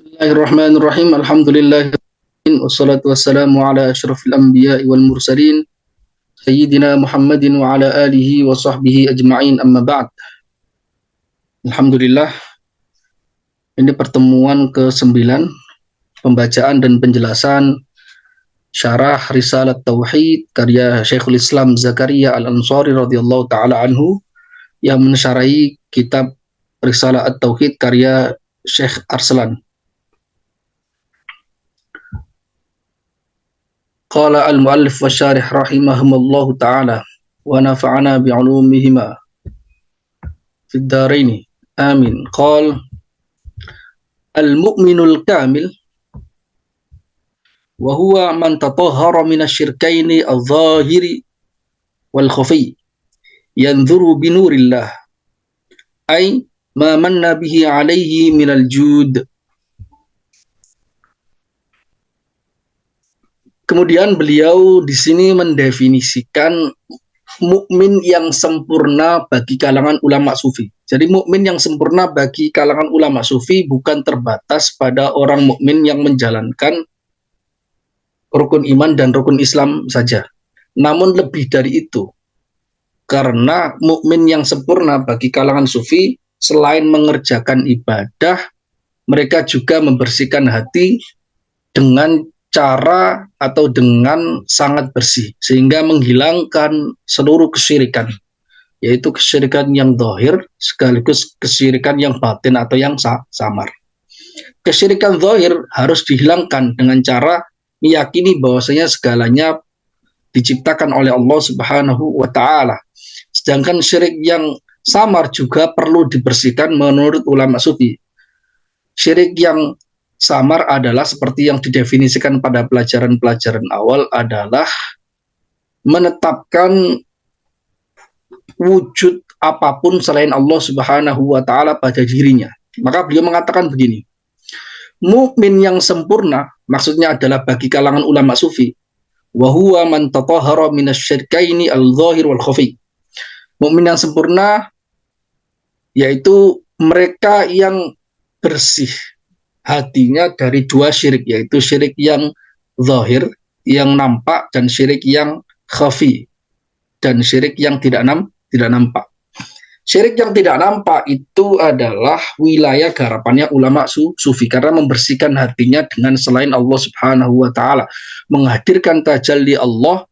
Bismillahirrahmanirrahim. Alhamdulillah wassalatu wassalamu ala asyrafil anbiya'i wal mursalin sayyidina Muhammadin wa ala alihi wa sahbihi ajma'in amma ba'd. Alhamdulillah, ini pertemuan ke-9 pembacaan dan penjelasan syarah Risalah Tauhid karya Syekhul Islam Zakaria Al-Ansari radhiyallahu taala anhu yang mensyarahi kitab Risalah At-Tauhid karya Syekh Arslan. Qala al-muallif wa syarih rahimahumullahu ta'ala wa nafa'ana bi'ulumihima fid dharaini amin. Qala al-mu'minul kamil wa huwa man tatahhara minasyirkaini adh-dhahiri wal khafi yanzuru bi nurillah ay ma manna bihi alayhi minal jud. Kemudian beliau di sini mendefinisikan mukmin yang sempurna bagi kalangan ulama sufi. Jadi mukmin yang sempurna bagi kalangan ulama sufi bukan terbatas pada orang mukmin yang menjalankan rukun iman dan rukun Islam saja. Namun lebih dari itu. Karena mukmin yang sempurna bagi kalangan sufi selain mengerjakan ibadah, mereka juga membersihkan hati dengan cara atau dengan sangat bersih sehingga menghilangkan seluruh kesyirikan, yaitu kesyirikan yang zahir sekaligus kesyirikan yang batin atau yang samar. Kesyirikan zahir harus dihilangkan dengan cara meyakini bahwasanya segalanya diciptakan oleh Allah Subhanahu wa taala. Sedangkan syirik yang samar juga perlu dibersihkan menurut ulama sufi. Syirik yang samar adalah seperti yang didefinisikan pada pelajaran-pelajaran awal adalah menetapkan wujud apapun selain Allah Subhanahu wa taala pada dirinya. Maka beliau mengatakan begini. Mukmin yang sempurna maksudnya adalah bagi kalangan ulama sufi. Wa huwa man tatahhara minasyirkaini al-dhahir wal khafi. Mukmin yang sempurna yaitu mereka yang bersih hatinya dari dua syirik, yaitu syirik yang zahir, yang nampak, dan syirik yang khafi, dan syirik yang tidak nampak. Syirik yang tidak nampak itu adalah wilayah garapannya ulama sufi karena membersihkan hatinya dengan selain Allah Subhanahu wa taala, menghadirkan tajalli Allah,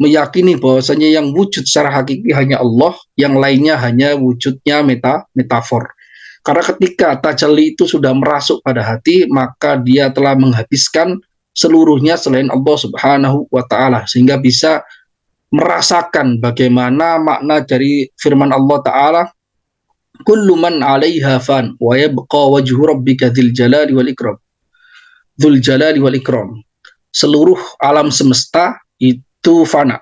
meyakini bahwasanya yang wujud secara hakiki hanya Allah, yang lainnya hanya wujudnya metafor. Karena ketika tajalli itu sudah merasuk pada hati, maka dia telah menghabiskan seluruhnya selain Allah Subhanahu wa taala, sehingga bisa merasakan bagaimana makna dari firman Allah taala, kullu man 'alaiha fan wa yabqa wajhu rabbika dzil jalali wal ikram. Dzul jalali wal ikram. Seluruh alam semesta itu fana.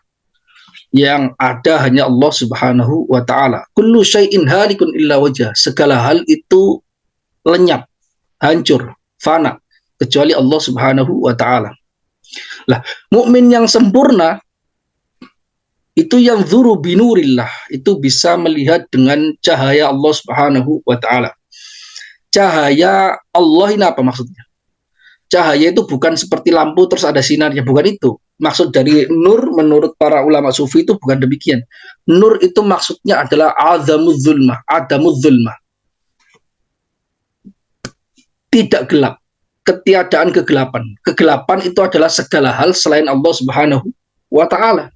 Yang ada hanya Allah Subhanahu wa taala. Kullu syai'in halikun illa wajah. Segala hal itu lenyap, hancur, fana kecuali Allah Subhanahu wa taala. Lah, mukmin yang sempurna itu yang dzuru binurillah, itu bisa melihat dengan cahaya Allah Subhanahu wa taala. Cahaya Allah ini apa maksudnya? Cahaya itu bukan seperti lampu terus ada sinarnya, bukan itu. Maksud dari nur menurut para ulama sufi itu bukan demikian. Nur itu maksudnya adalah adamuz zulmah. Tidak gelap, ketiadaan kegelapan. Kegelapan itu adalah segala hal selain Allah Subhanahu wa taala.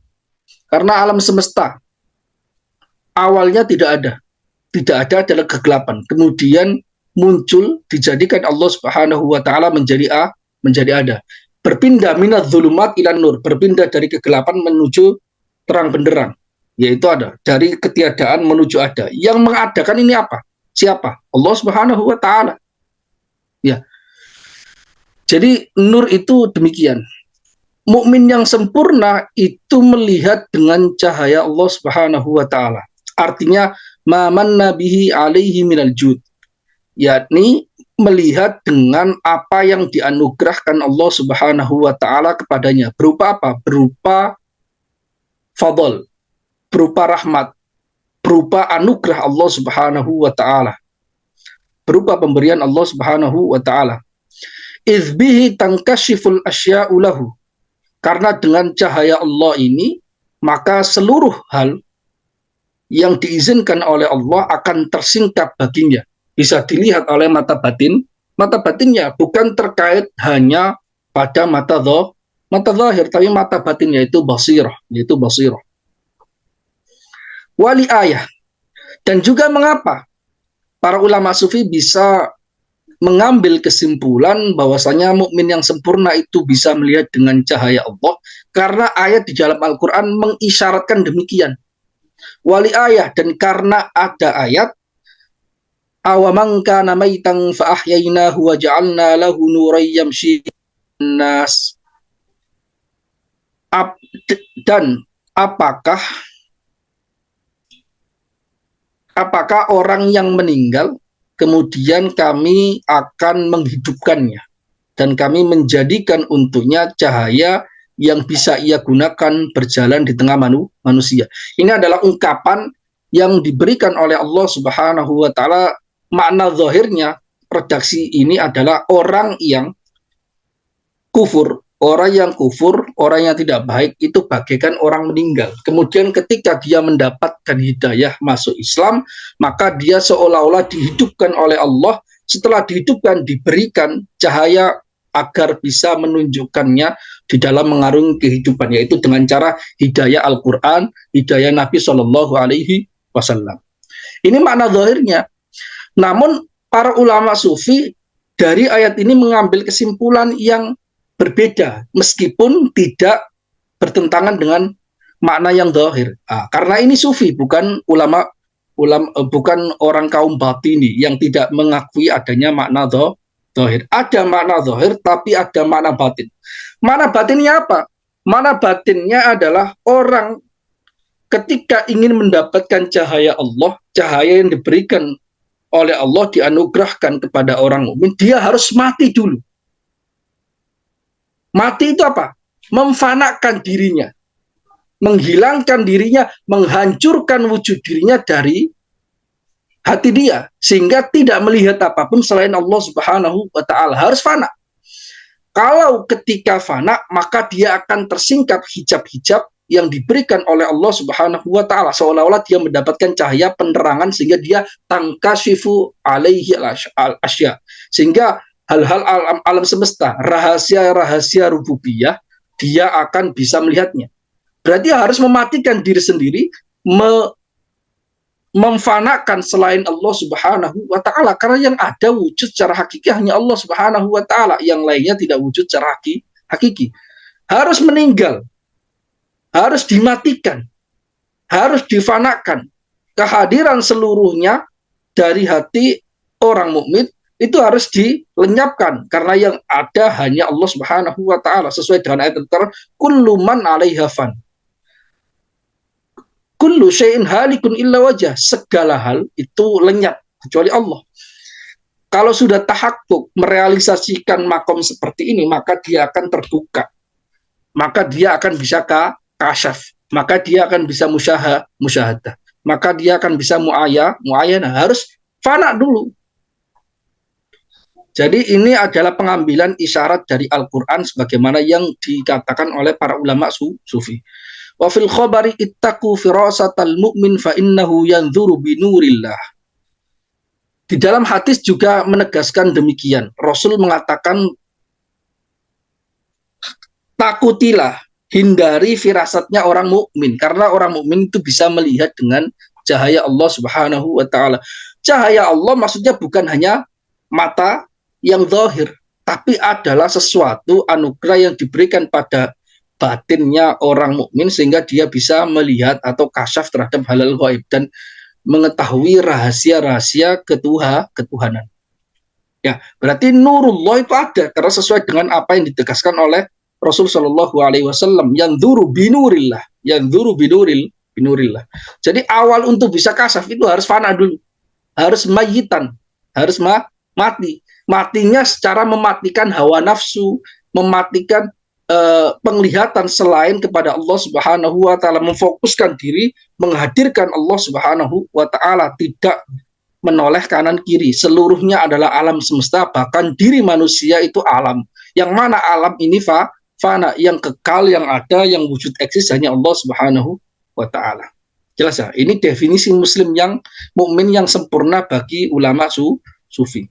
Karena alam semesta awalnya tidak ada. Tidak ada adalah kegelapan. Kemudian muncul, dijadikan Allah Subhanahu wa taala menjadi ada. Berpindah minadz zulumat ilan nur, berpindah dari kegelapan menuju terang benderang, yaitu ada, dari ketiadaan menuju ada. Yang mengadakan ini apa? Siapa? Allah Subhanahu wa taala. Ya. Jadi nur itu demikian. Mukmin yang sempurna itu melihat dengan cahaya Allah Subhanahu wa taala. Artinya maman nabihi alaihi minal jud, yakni melihat dengan apa yang dianugerahkan Allah Subhanahu wa taala kepadanya. Berupa apa? Berupa fadl, berupa rahmat, berupa anugerah Allah Subhanahu wa taala. Berupa pemberian Allah Subhanahu wa taala. idz bihi tankashiful asya'u lahu. Karena dengan cahaya Allah ini, maka seluruh hal yang diizinkan oleh Allah akan tersingkap baginya. Bisa dilihat oleh mata batinnya, bukan terkait hanya pada mata zahir, tapi mata batin yaitu basirah. Wali ayah. Dan juga mengapa para ulama sufi bisa mengambil kesimpulan bahwasanya mukmin yang sempurna itu bisa melihat dengan cahaya Allah, karena ayat di dalam Al-Quran mengisyaratkan demikian. Wali ayah, dan karena ada ayat awaman kana maitan fa ahyaynahu wa ja'alna lahu nuran yamshi nas. Dan apakah orang yang meninggal kemudian kami akan menghidupkannya dan kami menjadikan untuknya cahaya yang bisa ia gunakan berjalan di tengah manusia. Ini adalah ungkapan yang diberikan oleh Allah Subhanahu wa taala. Makna zahirnya redaksi ini adalah orang yang kufur, orang yang tidak baik itu bagaikan orang meninggal. Kemudian ketika dia mendapatkan hidayah masuk Islam, maka dia seolah-olah dihidupkan oleh Allah. Setelah dihidupkan, diberikan cahaya agar bisa menunjukkannya di dalam mengarungi kehidupan, yaitu dengan cara hidayah Al-Quran, hidayah Nabi Shallallahu Alaihi Wasallam. Ini makna zahirnya. Namun para ulama sufi dari ayat ini mengambil kesimpulan yang berbeda, meskipun tidak bertentangan dengan makna yang zahir. Karena ini sufi, bukan bukan orang kaum batini yang tidak mengakui adanya makna zahir. Ada makna zahir, tapi ada makna batin. Makna batinnya apa? Makna batinnya adalah orang ketika ingin mendapatkan cahaya Allah, cahaya yang diberikan oleh Allah dianugerahkan kepada orang mukmin, dia harus mati dulu. Mati itu apa? Memfanakan dirinya, menghilangkan dirinya, menghancurkan wujud dirinya dari hati dia, sehingga tidak melihat apapun selain Allah Subhanahu wa taala. Harus fana. Kalau ketika fana, maka dia akan tersingkap hijab-hijab yang diberikan oleh Allah Subhanahu wa taala, seolah-olah dia mendapatkan cahaya penerangan sehingga dia tangkashifu alaihi al-asya, sehingga hal-hal alam semesta, rahasia-rahasia rububiyah, dia akan bisa melihatnya. Berarti harus mematikan diri sendiri, memfanakan selain Allah Subhanahu wa taala, karena yang ada wujud secara hakiki hanya Allah Subhanahu wa taala, yang lainnya tidak wujud secara hakiki. Harus meninggal, harus dimatikan, harus difanakan. Kehadiran seluruhnya dari hati orang mukmin itu harus dilenyapkan, karena yang ada hanya Allah Subhanahu wa taala, sesuai dengan ayat Al-Qur'an, kullu man 'alaiha fan. Kullu syai'in halikun illa wajah. Segala hal itu lenyap kecuali Allah. Kalau sudah tahakkuk merealisasikan makom seperti ini, maka dia akan terbuka. Maka dia akan bisa kasyaf, maka dia akan bisa musyahadah, maka dia akan bisa muayyana, harus fana dulu. Jadi ini adalah pengambilan isyarat dari Al-Quran sebagaimana yang dikatakan oleh para ulama sufi. Wa fil khabari ittaqu firasatal mu'min fa innahu yanzuru binurillah. Di dalam hadis juga menegaskan demikian. Rasul mengatakan, takutilah, hindari firasatnya orang mukmin, karena orang mukmin itu bisa melihat dengan cahaya Allah Subhanahu wa taala. Cahaya Allah maksudnya bukan hanya mata yang zahir, tapi adalah sesuatu anugerah yang diberikan pada batinnya orang mukmin sehingga dia bisa melihat atau kasyaf terhadap halal gaib dan mengetahui rahasia-rahasia ketuhanan. Ya, berarti nurullah itu ada karena sesuai dengan apa yang ditegaskan oleh Rasul Shallallahu Alaihi Wasallam, yang dzuru binurillah, yang dzuru binurillah. Jadi awal untuk bisa kasyaf itu harus fana dulu, harus mayitan, harus mati. Matinya secara mematikan hawa nafsu, mematikan penglihatan selain kepada Allah Subhanahu wa taala, memfokuskan diri menghadirkan Allah Subhanahu wa taala, tidak menoleh kanan kiri. Seluruhnya adalah alam semesta, bahkan diri manusia itu alam. Yang mana alam ini fana, yang kekal, yang ada, yang wujud eksis hanya Allah Subhanahu wa taala. Jelas ya? Ini definisi muslim yang mukmin yang sempurna bagi ulama sufi.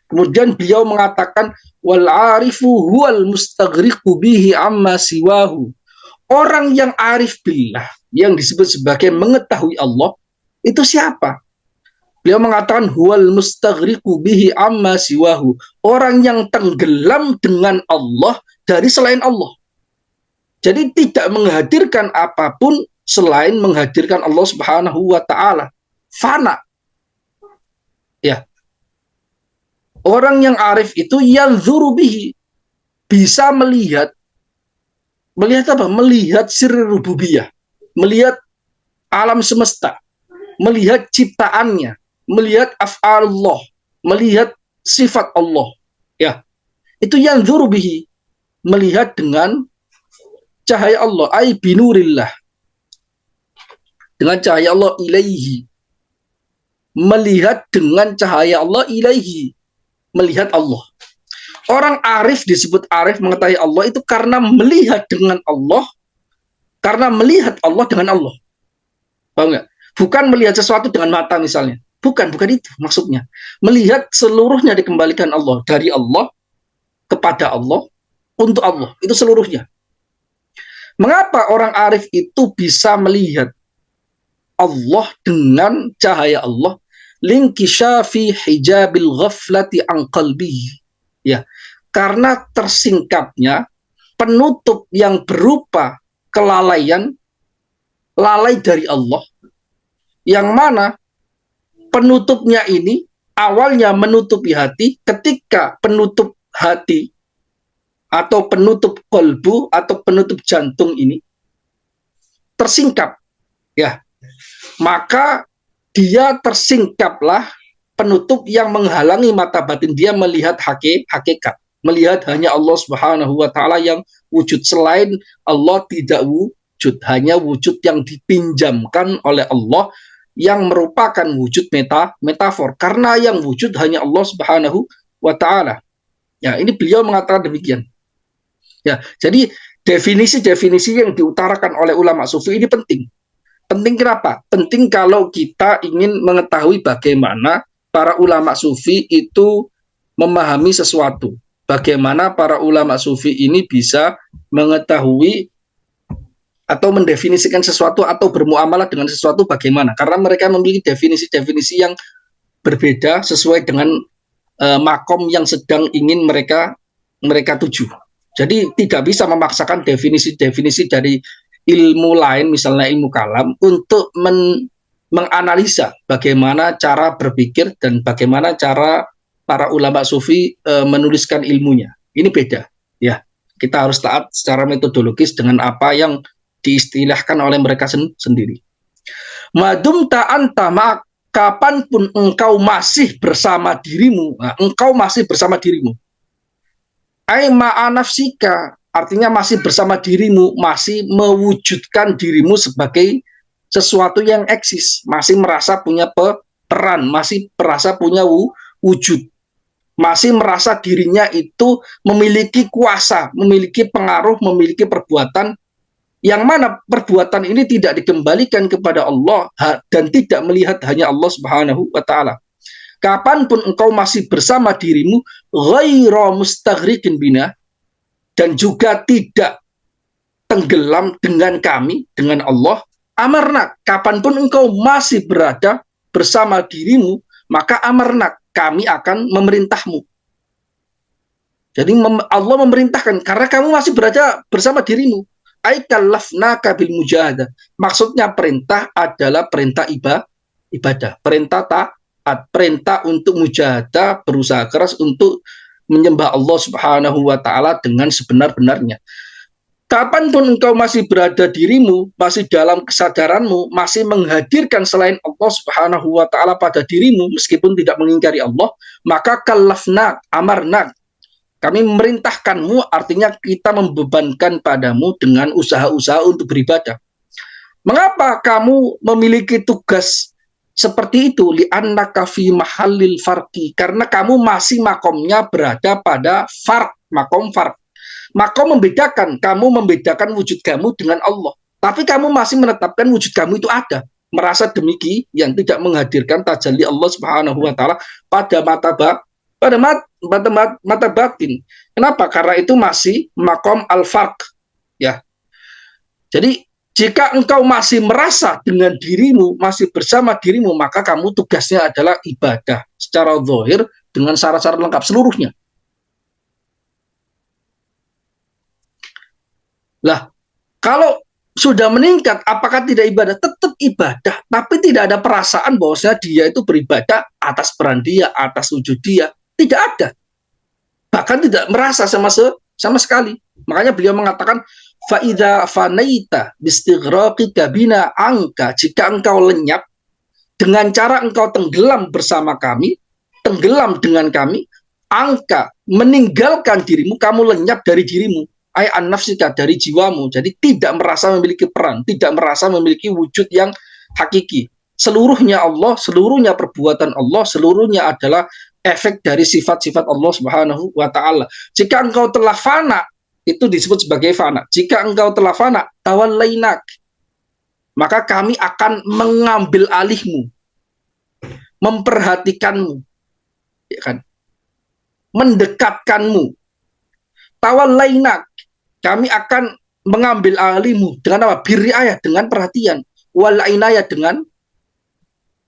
Kemudian beliau mengatakan wal arifu huwal mustaghriqu bihi amma siwahu. Orang yang arif billah, yang disebut sebagai mengetahui Allah, itu siapa? Beliau mengatakan huwal mustaghriqu bihi amma siwahu. Orang yang tenggelam dengan Allah dari selain Allah. Jadi tidak menghadirkan apapun selain menghadirkan Allah Subhanahu wa taala. Fana. Ya. Orang yang arif itu yanzuru bihi, bisa melihat apa? Melihat sirri rububiyah, melihat alam semesta, melihat ciptaannya, melihat af'alullah, melihat sifat Allah. Ya. Itu yanzuru bihi, melihat dengan cahaya Allah, ai binurillah. Dengan cahaya Allah ilaihi. Melihat dengan cahaya Allah ilaihi. Melihat Allah. Orang arif disebut arif mengetahui Allah itu karena melihat dengan Allah, karena melihat Allah dengan Allah. Paham nggak? Bukan melihat sesuatu dengan mata misalnya. Bukan itu maksudnya. Melihat seluruhnya dikembalikan Allah. Dari Allah, kepada Allah, untuk Allah. Itu seluruhnya. Mengapa orang arif itu bisa melihat Allah dengan cahaya Allah? Linkishafi hijabil ghaflati an qalbihi. Ya, karena tersingkapnya penutup yang berupa kelalaian, lalai dari Allah, yang mana penutupnya ini awalnya menutupi hati. Ketika penutup hati atau penutup kolbu atau penutup jantung ini tersingkap, ya, maka dia tersingkaplah penutup yang menghalangi mata batin dia melihat hakikat, melihat hanya Allah Subhanahu wa taala yang wujud. Selain Allah tidak wujud, hanya wujud yang dipinjamkan oleh Allah yang merupakan wujud metafor, karena yang wujud hanya Allah Subhanahu wa taala. Ya, ini beliau mengatakan demikian. Ya, jadi definisi-definisi yang diutarakan oleh ulama sufi ini penting. Penting kenapa? Penting kalau kita ingin mengetahui bagaimana para ulama sufi itu memahami sesuatu. Bagaimana para ulama sufi ini bisa mengetahui atau mendefinisikan sesuatu atau bermuamalah dengan sesuatu bagaimana. Karena mereka memiliki definisi-definisi yang berbeda sesuai dengan makom yang sedang ingin mereka tuju. Jadi tidak bisa memaksakan definisi-definisi dari ilmu lain, misalnya ilmu kalam, untuk menganalisa bagaimana cara berpikir dan bagaimana cara para ulama sufi menuliskan ilmunya. Ini beda, ya. Kita harus taat secara metodologis dengan apa yang diistilahkan oleh mereka sendiri. Madum ta'anta ma'ak, kapanpun engkau masih bersama dirimu, engkau masih bersama dirimu. Ai ma'anafsika, artinya masih bersama dirimu, masih mewujudkan dirimu sebagai sesuatu yang eksis, masih merasa punya peran, masih merasa punya wujud, masih merasa dirinya itu memiliki kuasa, memiliki pengaruh, memiliki perbuatan, yang mana perbuatan ini tidak dikembalikan kepada Allah dan tidak melihat hanya Allah Subhanahu wa taala. Kapanpun engkau masih bersama dirimu, ghaira mustaghriqin bina, dan juga tidak tenggelam dengan kami, dengan Allah, amarna, kapanpun engkau masih berada bersama dirimu, maka amarna, kami akan memerintahmu. Jadi Allah memerintahkan, karena kamu masih berada bersama dirimu. Aikallafnaka bil mujahadah. Maksudnya perintah adalah perintah ibadah, perintah taat, perintah untuk mujahadah, berusaha keras untuk menyembah Allah Subhanahu wa taala dengan sebenar-benarnya. Kapanpun engkau masih berada dirimu, masih dalam kesadaranmu, masih menghadirkan selain Allah Subhanahu wa taala pada dirimu meskipun tidak mengingkari Allah, maka kallafna, amarna, kami memerintahkanmu, artinya kita membebankan padamu dengan usaha-usaha untuk beribadah. Mengapa kamu memiliki tugas Seperti itu li'annaka fi mahallil farqi, karena kamu masih makomnya berada pada farq, makom farq. Makom membedakan, kamu membedakan wujud kamu dengan Allah. Tapi kamu masih menetapkan wujud kamu itu ada. Merasa demikian tidak menghadirkan tajalli Allah Subhanahu wa taala pada mata batin. Kenapa? Karena itu masih makom al-farq, ya. Jadi jika engkau masih merasa dengan dirimu, masih bersama dirimu, maka kamu tugasnya adalah ibadah secara zahir dengan syarat-syarat lengkap seluruhnya. Lah, kalau sudah meningkat, apakah tidak ibadah? Tetap ibadah, tapi tidak ada perasaan bahwasanya dia itu beribadah atas peran dia, atas wujud dia. Tidak ada. Bahkan tidak merasa sama sekali. Makanya beliau mengatakan, Fa'idha fanaita bistighraqika bina angka, jika engkau lenyap dengan cara engkau tenggelam bersama kami, tenggelam dengan kami, angka meninggalkan dirimu, kamu lenyap dari dirimu, ay an-nafsika, dari jiwamu. Jadi tidak merasa memiliki peran, tidak merasa memiliki wujud yang hakiki. Seluruhnya Allah, seluruhnya perbuatan Allah, seluruhnya adalah efek dari sifat-sifat Allah Subhanahu wa taala. Jika engkau telah fana, itu disebut sebagai fana. Jika engkau telah fana, tawallainak, maka kami akan mengambil alihmu, memperhatikanmu, ya kan? Mendekatkanmu. Tawallainak, kami akan mengambil alihmu dengan apa? Birriayah, dengan perhatian. Wal inayah, dengan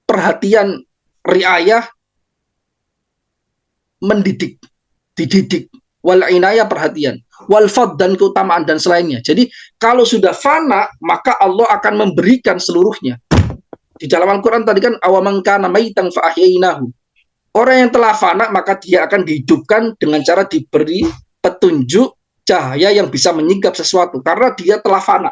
perhatian, riayah, mendidik, dididik. Wal inayah, perhatian. Wal fad, dan keutamaan dan selainnya. Jadi kalau sudah fana, maka Allah akan memberikan seluruhnya. Di dalam Al-Quran tadi kan, awaman kana maitan fa ahyainahu. Orang yang telah fana, maka dia akan dihidupkan dengan cara diberi petunjuk cahaya yang bisa menyingkap sesuatu. Karena dia telah fana,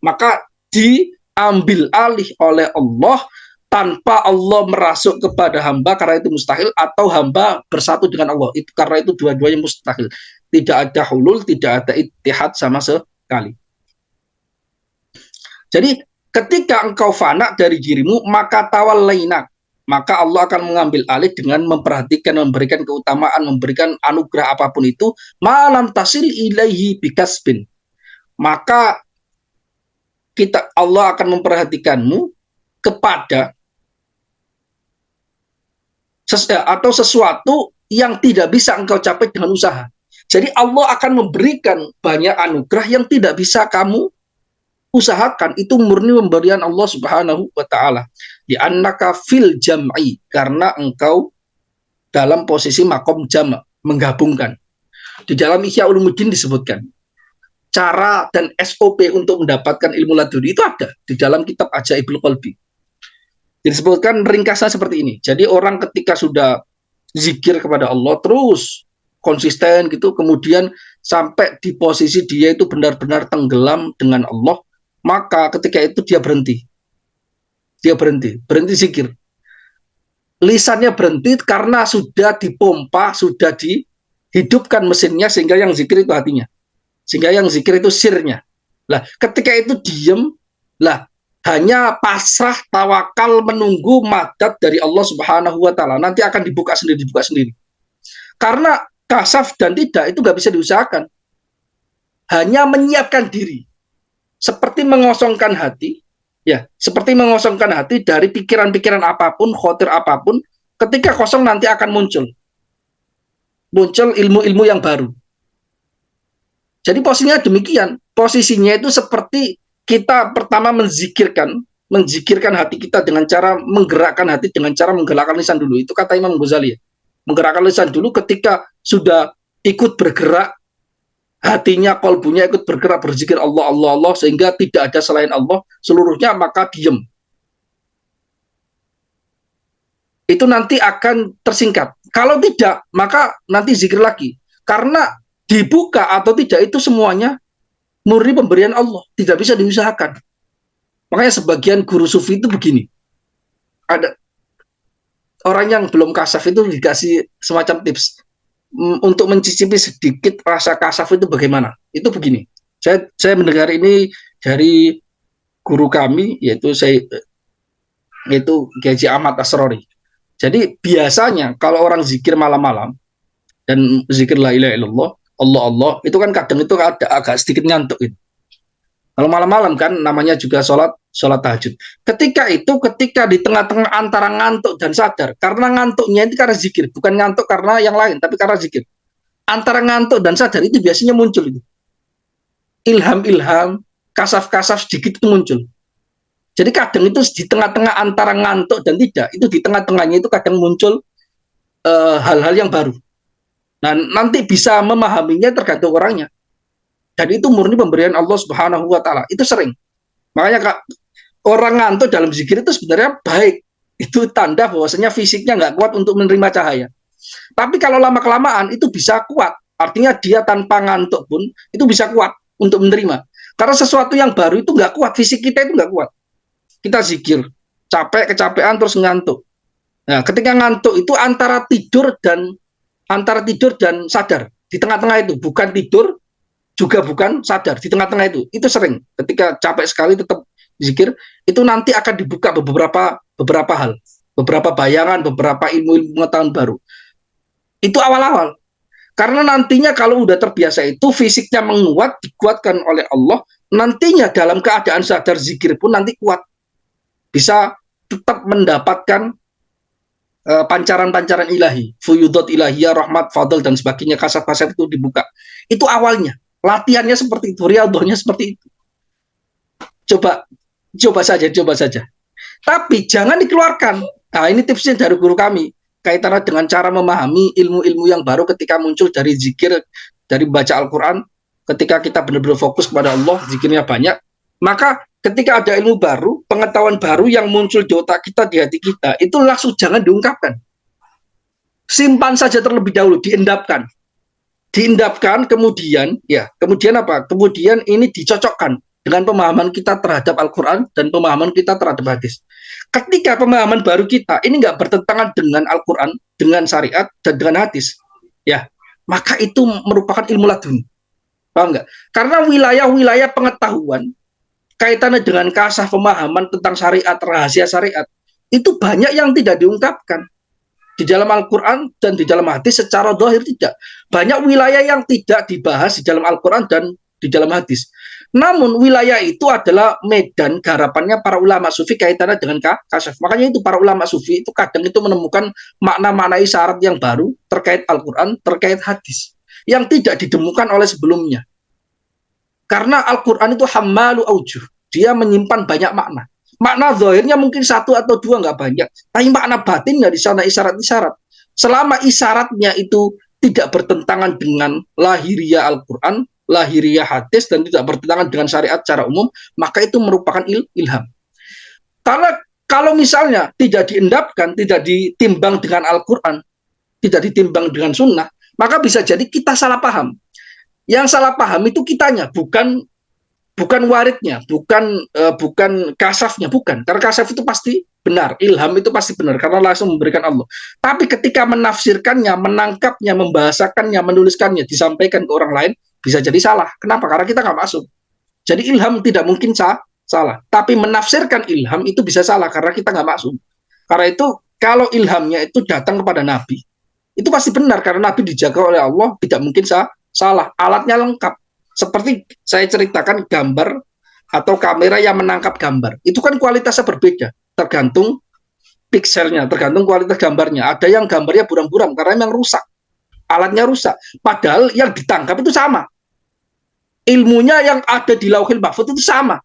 maka diambil alih oleh Allah tanpa Allah merasuk kepada hamba, karena itu mustahil, atau hamba bersatu dengan Allah. Itu karena itu dua-duanya mustahil. Tidak ada hulul, tidak ada ittihad sama sekali. Jadi ketika engkau fana dari dirimu, maka tawallainak, maka Allah akan mengambil alih dengan memperhatikan, memberikan keutamaan, memberikan anugerah apapun itu, malam tasil ilaihi bikasbin. Maka Allah akan memperhatikanmu kepada atau sesuatu yang tidak bisa engkau capai dengan usaha. Jadi Allah akan memberikan banyak anugerah yang tidak bisa kamu usahakan. Itu murni pemberian Allah Subhanahu wa taala. Di annaka fil jam'i, karena engkau dalam posisi makom jama', menggabungkan. Di dalam Ihya Ulumuddin disebutkan cara dan SOP untuk mendapatkan ilmu laduni itu ada di dalam kitab Ajaibul Qalbi. Disebutkan ringkasnya seperti ini. Jadi orang ketika sudah zikir kepada Allah terus konsisten gitu, kemudian sampai di posisi dia itu benar-benar tenggelam dengan Allah, maka ketika itu dia berhenti zikir. Lisannya berhenti karena sudah dipompa, sudah dihidupkan mesinnya, sehingga yang zikir itu hatinya, sehingga yang zikir itu sirnya. Lah ketika itu diem, lah hanya pasrah, tawakal, menunggu madad dari Allah Subhanahu wa taala. Nanti akan dibuka sendiri. Karena kasaf dan tidak itu nggak bisa diusahakan. Hanya menyiapkan diri. Seperti mengosongkan hati, ya, seperti mengosongkan hati dari pikiran-pikiran apapun, khotir apapun. Ketika kosong nanti akan muncul ilmu-ilmu yang baru. Jadi posisinya demikian. Posisinya itu seperti kita pertama menzikirkan hati kita dengan cara menggerakkan hati, dengan cara menggerakkan lisan dulu. Itu kata Imam Ghazali, ya. Menggerakkan lisan dulu, ketika sudah ikut bergerak, hatinya, kolbunya ikut bergerak, berzikir Allah, Allah, Allah, sehingga tidak ada selain Allah seluruhnya, maka diem. Itu nanti akan tersingkap. Kalau tidak, maka nanti zikir lagi. Karena dibuka atau tidak itu semuanya murni pemberian Allah, tidak bisa diusahakan. Makanya sebagian guru sufi itu begini. Ada orang yang belum kasaf itu dikasih semacam tips untuk mencicipi sedikit rasa kasaf itu bagaimana. Itu begini. Saya mendengar ini dari guru kami, yaitu yaitu Kiai Haji Ahmad Asrori. Jadi biasanya kalau orang zikir malam-malam dan zikir la ilaha illallah, Allah Allah, itu kan kadang itu ada agak sedikit ngantuk itu. Kalau malam-malam kan namanya juga sholat tahajud. Ketika di tengah-tengah antara ngantuk dan sadar, karena ngantuknya itu karena zikir, bukan ngantuk karena yang lain, tapi karena zikir. Antara ngantuk dan sadar itu biasanya muncul itu. Ilham-ilham, kasaf-kasaf sedikit itu muncul. Jadi kadang itu di tengah-tengah antara ngantuk dan tidak, itu di tengah-tengahnya itu kadang muncul hal-hal yang baru. Nah, nanti bisa memahaminya tergantung orangnya. Dan itu murni pemberian Allah Subhanahu wa taala. Itu sering. Makanya Kak, orang ngantuk dalam zikir itu sebenarnya baik. Itu tanda bahwasanya fisiknya nggak kuat untuk menerima cahaya. Tapi kalau lama-kelamaan itu bisa kuat. Artinya dia tanpa ngantuk pun itu bisa kuat untuk menerima. Karena sesuatu yang baru itu nggak kuat. Fisik kita itu nggak kuat. Kita zikir, capek, kecapean, terus ngantuk. Nah, ketika ngantuk itu antara tidur dan sadar. Di tengah-tengah itu. Bukan tidur, juga bukan sadar. Di tengah-tengah itu sering. Ketika capek sekali tetap zikir, itu nanti akan dibuka beberapa hal, beberapa bayangan, beberapa ilmu pengetahuan baru. Itu awal-awal. Karena nantinya kalau udah terbiasa itu fisiknya menguat, dikuatkan oleh Allah, nantinya dalam keadaan sadar zikir pun nanti kuat. Bisa tetap mendapatkan pancaran-pancaran ilahi, fuyudot ilahiyah, rahmat, fadl, dan sebagainya, kasat-kasat itu dibuka. Itu awalnya. Latihannya seperti itu, riadohnya seperti itu. Coba saja. Tapi jangan dikeluarkan. Nah, ini tipsnya dari guru kami. Kaitannya dengan cara memahami ilmu-ilmu yang baru ketika muncul dari zikir, dari baca Al-Quran. Ketika kita benar-benar fokus kepada Allah, zikirnya banyak. Maka ketika ada ilmu baru, pengetahuan baru yang muncul di otak kita, di hati kita, itu langsung jangan diungkapkan. Simpan saja terlebih dahulu, diendapkan. Kemudian apa? Kemudian ini dicocokkan dengan pemahaman kita terhadap Al-Quran dan pemahaman kita terhadap hadis. Ketika pemahaman baru kita ini nggak bertentangan dengan Al-Quran, dengan syariat, dan dengan hadis, ya, maka itu merupakan ilmu laduni. Paham nggak? Karena wilayah-wilayah pengetahuan kaitannya dengan kasah pemahaman tentang syariat, rahasia syariat, itu banyak yang tidak diungkapkan. Di dalam Al-Quran dan di dalam hadis secara zahir tidak. Banyak wilayah yang tidak dibahas di dalam Al-Quran dan di dalam hadis. Namun wilayah itu adalah medan garapannya para ulama sufi kaitannya dengan kasyaf. Makanya itu para ulama sufi itu kadang itu menemukan makna-makna isyarat yang baru terkait Al-Quran, terkait hadis. Yang tidak ditemukan oleh sebelumnya. Karena Al-Quran itu hammalu aujuh. Dia menyimpan banyak makna. Makna zahirnya mungkin satu atau dua, nggak banyak. Tapi makna batinnya di sana isyarat-isyarat. Selama isyaratnya itu tidak bertentangan dengan lahiriah Al-Quran, lahiriah hadis, dan tidak bertentangan dengan syariat secara umum, maka itu merupakan ilham. Karena kalau misalnya tidak diendapkan, tidak ditimbang dengan Al-Quran, tidak ditimbang dengan sunnah, maka bisa jadi kita salah paham. Yang salah paham itu kitanya, bukan waridnya, bukan kasafnya, bukan. Karena kasaf itu pasti benar, ilham itu pasti benar karena langsung memberikan Allah. Tapi ketika menafsirkannya, menangkapnya, membahasakannya, menuliskannya, disampaikan ke orang lain, bisa jadi salah. Kenapa? Karena kita nggak masuk. Jadi ilham tidak mungkin salah. Tapi menafsirkan ilham itu bisa salah karena kita nggak masuk. Karena itu kalau ilhamnya itu datang kepada Nabi, itu pasti benar karena Nabi dijaga oleh Allah, tidak mungkin salah. Alatnya lengkap. Seperti saya ceritakan gambar atau kamera yang menangkap gambar. Itu kan kualitasnya berbeda. Tergantung pikselnya, tergantung kualitas gambarnya. Ada yang gambarnya buram-buram karena memang rusak. Alatnya rusak. Padahal yang ditangkap itu sama. Ilmunya yang ada di Lauhil Mahfuz itu sama.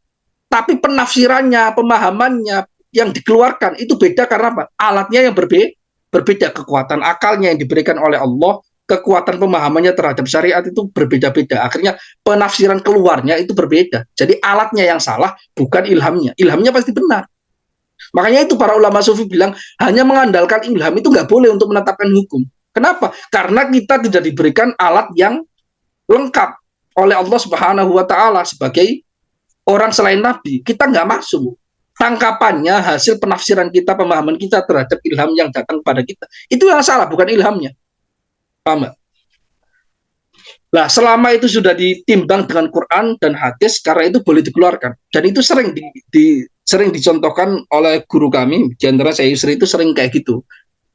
Tapi penafsirannya, pemahamannya yang dikeluarkan itu beda karena apa? Alatnya yang berbeda. Kekuatan akalnya yang diberikan oleh Allah, kekuatan pemahamannya terhadap syariat itu berbeda-beda. Akhirnya penafsiran keluarnya itu berbeda. Jadi alatnya yang salah, bukan ilhamnya. Ilhamnya pasti benar. Makanya itu para ulama sufi bilang, hanya mengandalkan ilham itu nggak boleh untuk menetapkan hukum. Kenapa? Karena kita tidak diberikan alat yang lengkap oleh Allah Subhanahu wa taala sebagai orang selain Nabi. Kita nggak masuk. Tangkapannya, hasil penafsiran kita, pemahaman kita terhadap ilham yang datang kepada kita. Itu yang salah, bukan ilhamnya. Paham? Nah, selama itu sudah ditimbang dengan Quran dan hadis, karena itu boleh dikeluarkan. Dan itu sering Sering dicontohkan oleh guru kami, di antara saya Yusri itu sering kayak gitu.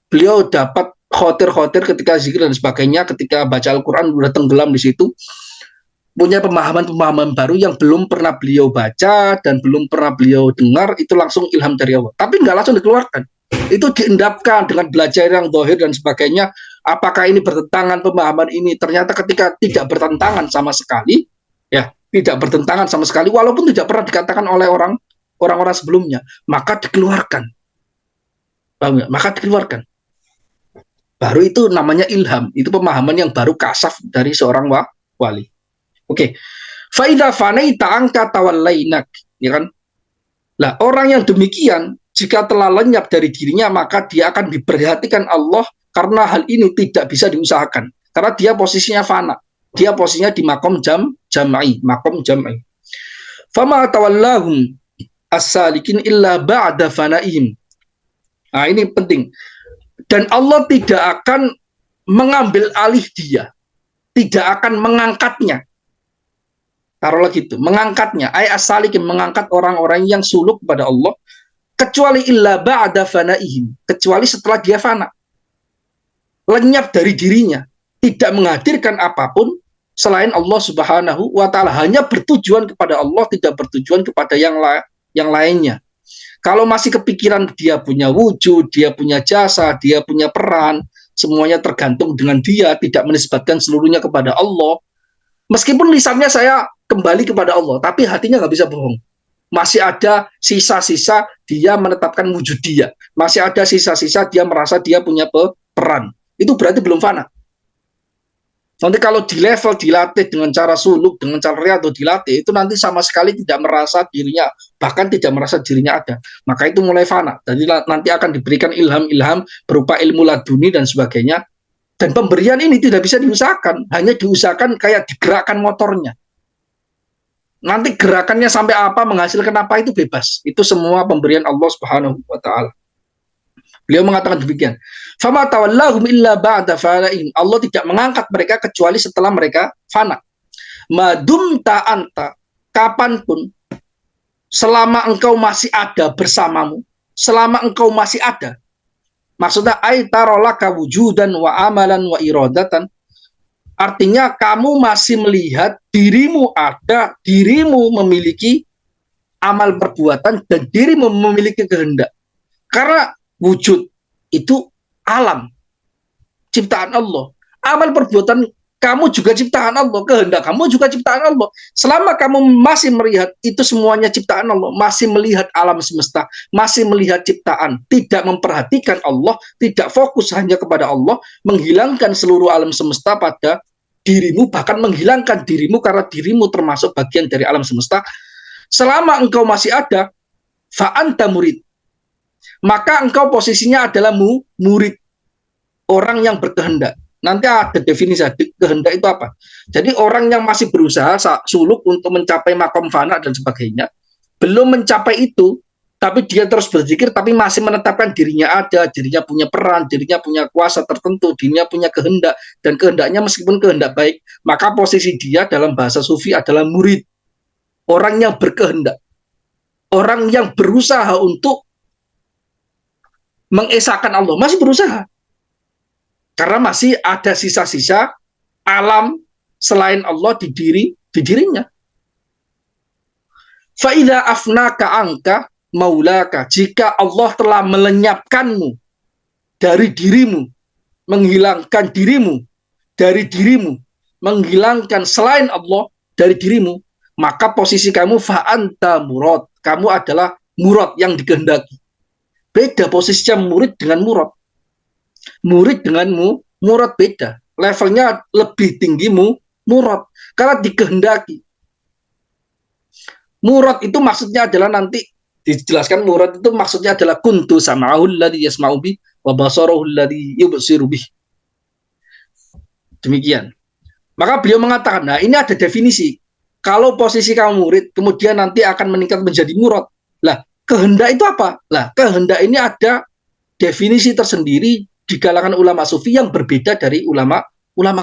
Beliau dapat khotir-khotir ketika zikir dan sebagainya, ketika baca Al-Quran udah tenggelam di situ, punya pemahaman-pemahaman baru yang belum pernah beliau baca dan belum pernah beliau dengar, itu langsung ilham dari Allah. Tapi nggak langsung dikeluarkan. Itu diendapkan dengan belajar yang dohir dan sebagainya. Apakah ini bertentangan pemahaman ini? Ternyata ketika tidak bertentangan sama sekali, ya tidak bertentangan sama sekali, walaupun tidak pernah dikatakan oleh orang-orang sebelumnya, maka dikeluarkan. Paham nggak? Maka dikeluarkan. Baru itu namanya ilham. Itu pemahaman yang baru kasaf dari seorang wali. Oke, faida fanaita angka tawallainak, ya kan? Lah orang yang demikian jika telah lenyap dari dirinya maka dia akan diperhatikan Allah karena hal ini tidak bisa diusahakan karena dia posisinya fana, dia posisinya di makom jamai, makom jamai. Fama tawallahum as-salikin illa ba'da fanaihim. Nah ini penting. Dan Allah tidak akan mengambil alih dia, tidak akan mengangkatnya. Taruhlah gitu, mengangkatnya, as-salikin, mengangkat orang-orang yang suluk kepada Allah, kecuali illa ba'da fanaihim, kecuali setelah dia fana, lenyap dari dirinya, tidak menghadirkan apapun selain Allah Subhanahu wa Ta'ala, hanya bertujuan kepada Allah, tidak bertujuan kepada yang lainnya. Kalau masih kepikiran dia punya wujud, dia punya jasa, dia punya peran, semuanya tergantung dengan dia, tidak menisbatkan seluruhnya kepada Allah, meskipun lisannya saya kembali kepada Allah, tapi hatinya nggak bisa bohong. Masih ada sisa-sisa dia menetapkan wujud dia. Masih ada sisa-sisa dia merasa dia punya peran. Itu berarti belum fana. Nanti kalau di level dilatih dengan cara suluk, dengan cara riyadhah dilatih, itu nanti sama sekali tidak merasa dirinya, bahkan tidak merasa dirinya ada. Maka itu mulai fana. Jadi nanti akan diberikan ilham-ilham berupa ilmu laduni dan sebagainya. Dan pemberian ini tidak bisa diusahakan, hanya diusahakan kayak digerakkan motornya. Nanti gerakannya sampai apa, menghasilkan apa, itu bebas. Itu semua pemberian Allah Subhanahu wa Ta'ala. Beliau mengatakan demikian. Fama tawallahum illa ba'da fana'in. Allah tidak mengangkat mereka kecuali setelah mereka fana. Madum ta'anta, kapanpun, selama engkau masih ada bersamamu, selama engkau masih ada, maksudnya aitarolaka wujudan wa amalan wa iradatan, artinya kamu masih melihat dirimu ada, dirimu memiliki amal perbuatan, dan dirimu memiliki kehendak. Karena wujud itu alam, ciptaan Allah. Amal perbuatan kamu juga ciptaan Allah, kehendak kamu juga ciptaan Allah. Selama kamu masih melihat itu semuanya ciptaan Allah, masih melihat alam semesta, masih melihat ciptaan, tidak memperhatikan Allah, tidak fokus hanya kepada Allah, menghilangkan seluruh alam semesta pada dirimu, bahkan menghilangkan dirimu karena dirimu termasuk bagian dari alam semesta. Selama engkau masih ada, fa'anta murid, maka engkau posisinya adalah murid, orang yang berkehendak. Nanti ada definisi kehendak itu apa. Jadi orang yang masih berusaha suluk untuk mencapai makom fana dan sebagainya, belum mencapai itu, tapi dia terus berzikir, tapi masih menetapkan dirinya ada, dirinya punya peran, dirinya punya kuasa tertentu, dirinya punya kehendak, dan kehendaknya meskipun kehendak baik, maka posisi dia dalam bahasa sufi adalah murid, orang yang berkehendak, orang yang berusaha untuk mengesahkan Allah, masih berusaha. Karena masih ada sisa-sisa alam selain Allah di dirinya. Fa'idha afnaka angka maulaka, jika Allah telah melenyapkanmu dari dirimu, menghilangkan dirimu dari dirimu, menghilangkan selain Allah dari dirimu, maka posisi kamu fa'anta murad, kamu adalah murad yang dikehendaki. Beda posisinya murid dengan murad. Murid dengan murad beda. Levelnya lebih tinggi murad. Karena dikehendaki. Murad itu maksudnya adalah nanti dijelaskan, murad itu maksudnya adalah kuntu sam'ahul ladzi yasma'u bi wa basarahu ladzi yubsiru bih. Demikian. Maka beliau mengatakan, nah ini ada definisi. Kalau posisi kamu murid, kemudian nanti akan meningkat menjadi murad. Lah, kehendak itu apa? Lah, kehendak ini ada definisi tersendiri di kalangan ulama sufi yang berbeda dari ulama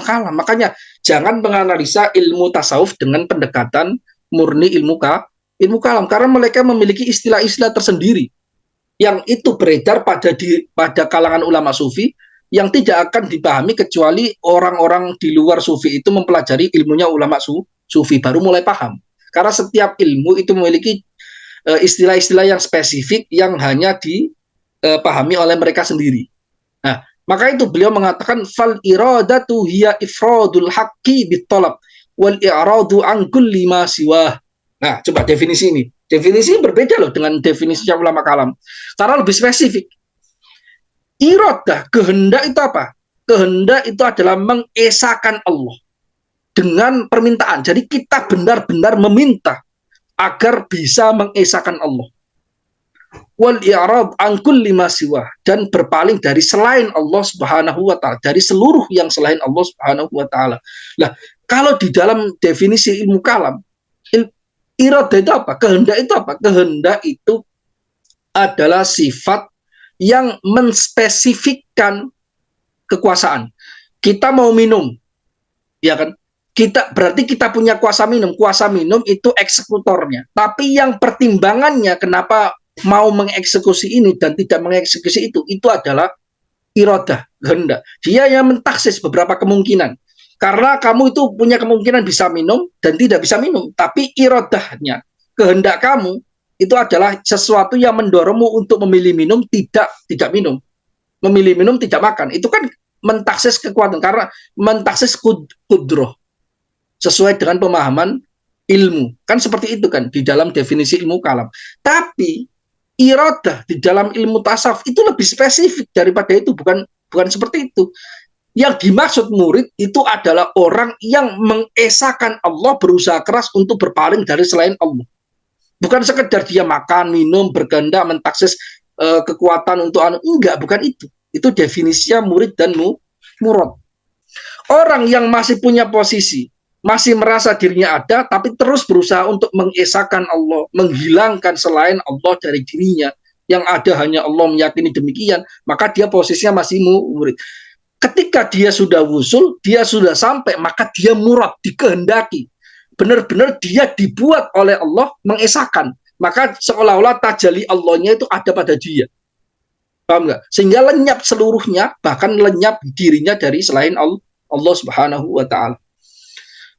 kalam. Makanya jangan menganalisa ilmu tasawuf dengan pendekatan murni ilmu ilmu kalam, karena mereka memiliki istilah-istilah tersendiri yang itu beredar pada kalangan ulama sufi yang tidak akan dipahami kecuali orang-orang di luar sufi itu mempelajari ilmunya ulama sufi baru mulai paham. Karena setiap ilmu itu memiliki istilah-istilah yang spesifik yang hanya dipahami oleh mereka sendiri. Nah, maka itu beliau mengatakan fal iradatu hiya ifradul haqqi bitolab wal i'radu an kulli ma siwah. Nah, coba definisi ini. Definisi ini berbeda loh dengan definisi ulama kalam. Karena lebih spesifik. Iradah, kehendak itu apa? Kehendak itu adalah mengesahkan Allah dengan permintaan. Jadi kita benar-benar meminta agar bisa mengesahkan Allah. Wal i'rad an kulli ma siwah, dan berpaling dari selain Allah Subhanahu wa taala, dari seluruh yang selain Allah Subhanahu wa taala. Nah, kalau di dalam definisi ilmu kalam, iradah itu apa? Kehendak itu apa? Kehendak itu adalah sifat yang menspesifikkan kekuasaan. Kita mau minum, ya kan? Berarti kita punya kuasa minum. Kuasa minum itu eksekutornya. Tapi yang pertimbangannya kenapa mau mengeksekusi ini dan tidak mengeksekusi itu adalah iradah, kehendak. Dia yang mentaksis beberapa kemungkinan. Karena kamu itu punya kemungkinan bisa minum dan tidak bisa minum. Tapi iradahnya, kehendak kamu itu adalah sesuatu yang mendorongmu untuk memilih minum, tidak minum. Memilih minum, tidak makan. Itu kan mentaksis kekuatan, karena mentaksis kudroh. Sesuai dengan pemahaman ilmu. Kan seperti itu kan, di dalam definisi ilmu kalam. Tapi, iradah di dalam ilmu tasawuf itu lebih spesifik daripada itu. Bukan seperti itu. Yang dimaksud murid itu adalah orang yang mengesahkan Allah, berusaha keras untuk berpaling dari selain Allah. Bukan sekedar dia makan, minum, berkehendak, mentaksis kekuatan untuk enggak, bukan itu. Itu definisinya murid dan murad. Orang yang masih punya posisi, masih merasa dirinya ada, tapi terus berusaha untuk mengesahkan Allah, menghilangkan selain Allah dari dirinya, yang ada hanya Allah, meyakini demikian, maka dia posisinya masih murid. Ketika dia sudah wusul, dia sudah sampai, maka dia murad, dikehendaki. Benar-benar dia dibuat oleh Allah mengesahkan. Maka seolah-olah tajali Allahnya itu ada pada dia. Paham nggak? Sehingga lenyap seluruhnya, bahkan lenyap dirinya dari selain Allah Subhanahu wa taala.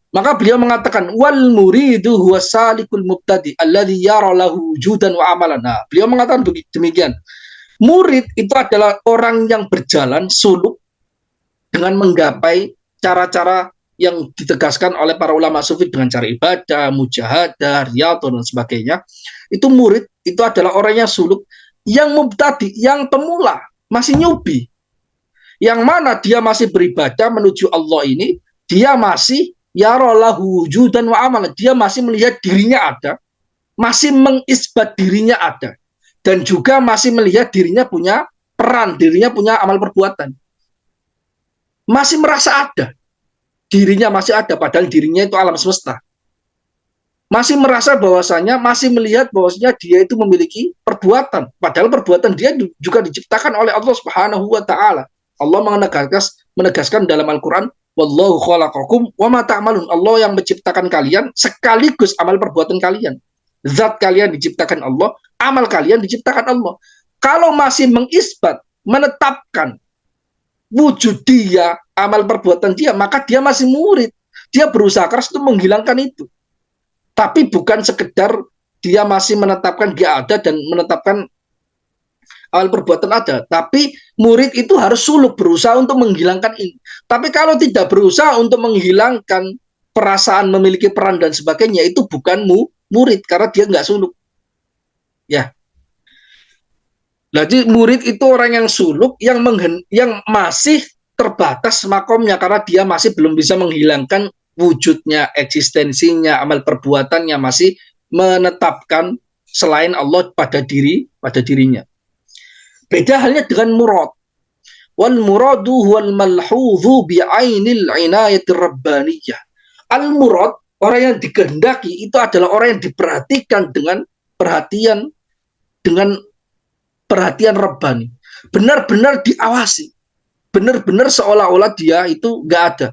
Maka beliau mengatakan wal muridu huwa salikul mubtadi alladhi yara lahu wujudan wa amalan. Nah, beliau mengatakan demikian. Murid itu adalah orang yang berjalan suluk dengan menggapai cara-cara yang ditegaskan oleh para ulama sufi dengan cara ibadah, mujahadah, riyadhah dan sebagainya. Itu murid, itu adalah orang yang suluk, yang mubtadi, yang pemula, masih nyubi. Yang mana dia masih beribadah menuju Allah ini, dia masih yarallahu wujudan wa amalan, dia masih melihat dirinya ada, masih mengisbat dirinya ada, dan juga masih melihat dirinya punya peran, dirinya punya amal perbuatan. Masih merasa ada. Dirinya masih ada, padahal dirinya itu alam semesta. Masih merasa bahwasanya, masih melihat bahwasanya dia itu memiliki perbuatan, padahal perbuatan dia juga diciptakan oleh Allah Subhanahu wa taala. Allah menegaskan dalam Al-Qur'an, wallahu khalaqakum wa ma ta'malun. Allah yang menciptakan kalian sekaligus amal perbuatan kalian. Zat kalian diciptakan Allah, amal kalian diciptakan Allah. Kalau masih mengisbat, menetapkan wujud dia, amal perbuatan dia, maka dia masih murid. Dia berusaha keras untuk menghilangkan itu. Tapi bukan sekedar dia masih menetapkan dia ada dan menetapkan amal perbuatan ada. Tapi murid itu harus suluk, berusaha untuk menghilangkan ini. Tapi kalau tidak berusaha untuk menghilangkan perasaan memiliki peran dan sebagainya, itu bukan murid, karena dia nggak suluk. Ya. Jadi murid itu orang yang suluk, yang masih terbatas makomnya, karena dia masih belum bisa menghilangkan wujudnya, eksistensinya, amal perbuatannya, masih menetapkan selain Allah pada dirinya. Beda halnya dengan murad. Wal muradu wal malhudhu bi'ainil inayatir rabbaniyah. Al murad, orang yang dikehendaki, itu adalah orang yang diperhatikan dengan perhatian Rabbani, benar-benar diawasi, benar-benar seolah-olah dia itu nggak ada.